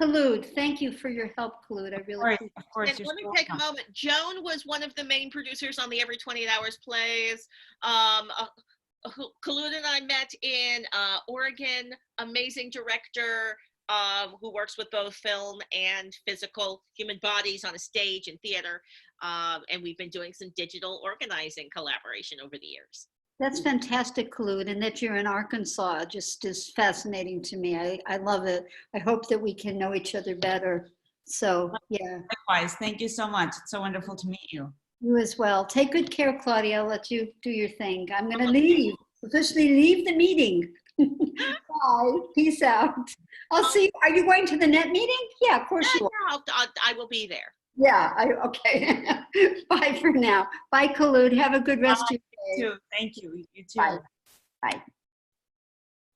Kholoud, thank you for your help, Kholoud. I really appreciate it. Of course. And let me take a moment. Joan was one of the main producers on the Every 28 Hours plays. Kholoud and I met in Oregon. Amazing director who works with both film and physical human bodies on a stage and theater. And we've been doing some digital organizing collaboration over the years. That's fantastic, Kholoud, and that you're in Arkansas just is fascinating to me. I love it. I hope that we can know each other better. So, yeah. Likewise, thank you so much. It's so wonderful to meet you. You as well. Take good care, Claudia. I'll let you do your thing. I'm going to leave, officially leave the meeting. Bye. Peace out. I'll see you. Are you going to the net meeting? Yeah, of course you are. I will be there. Yeah, okay. Bye for now. Bye, Kholoud. Have a good rest of your day. You too. Thank you. You too. Bye. Bye.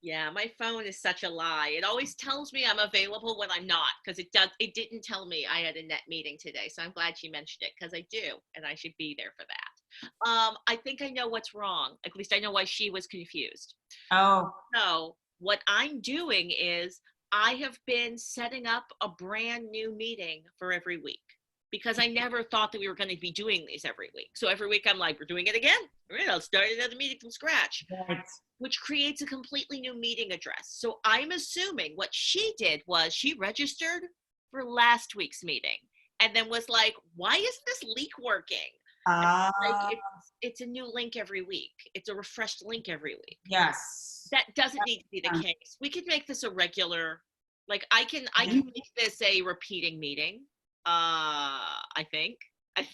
Yeah, my phone is such a lie. It always tells me I'm available when I'm not, because it didn't tell me I had a net meeting today. So I'm glad she mentioned it, because I do, and I should be there for that. I think I know what's wrong. At least I know why she was confused. Oh. So what I'm doing is I have been setting up a brand new meeting for every week, because I never thought that we were going to be doing these every week. So every week I'm like, we're doing it again. All right, I'll start another meeting from scratch. Right. Which creates a completely new meeting address. So I'm assuming what she did was she registered for last week's meeting and then was like, why isn't this link working? Like, it's a new link every week. It's a refreshed link every week. Yes. That doesn't need to be the case. We could make this a regular, like I can make this a repeating meeting. I think. I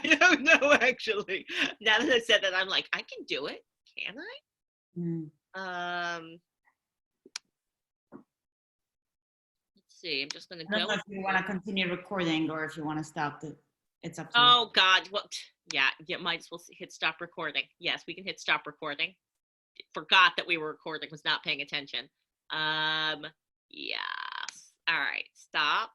don't know, actually. Now that I said that, I'm like, I can do it. Can I? Let's see. I'm just gonna I don't go. know if you want to continue recording or if you want to stop it. It's up to you. Oh God! Well, yeah. You might as well hit stop recording. Yes, we can hit stop recording. Forgot that we were recording. Was not paying attention. Yes. All right. Stop.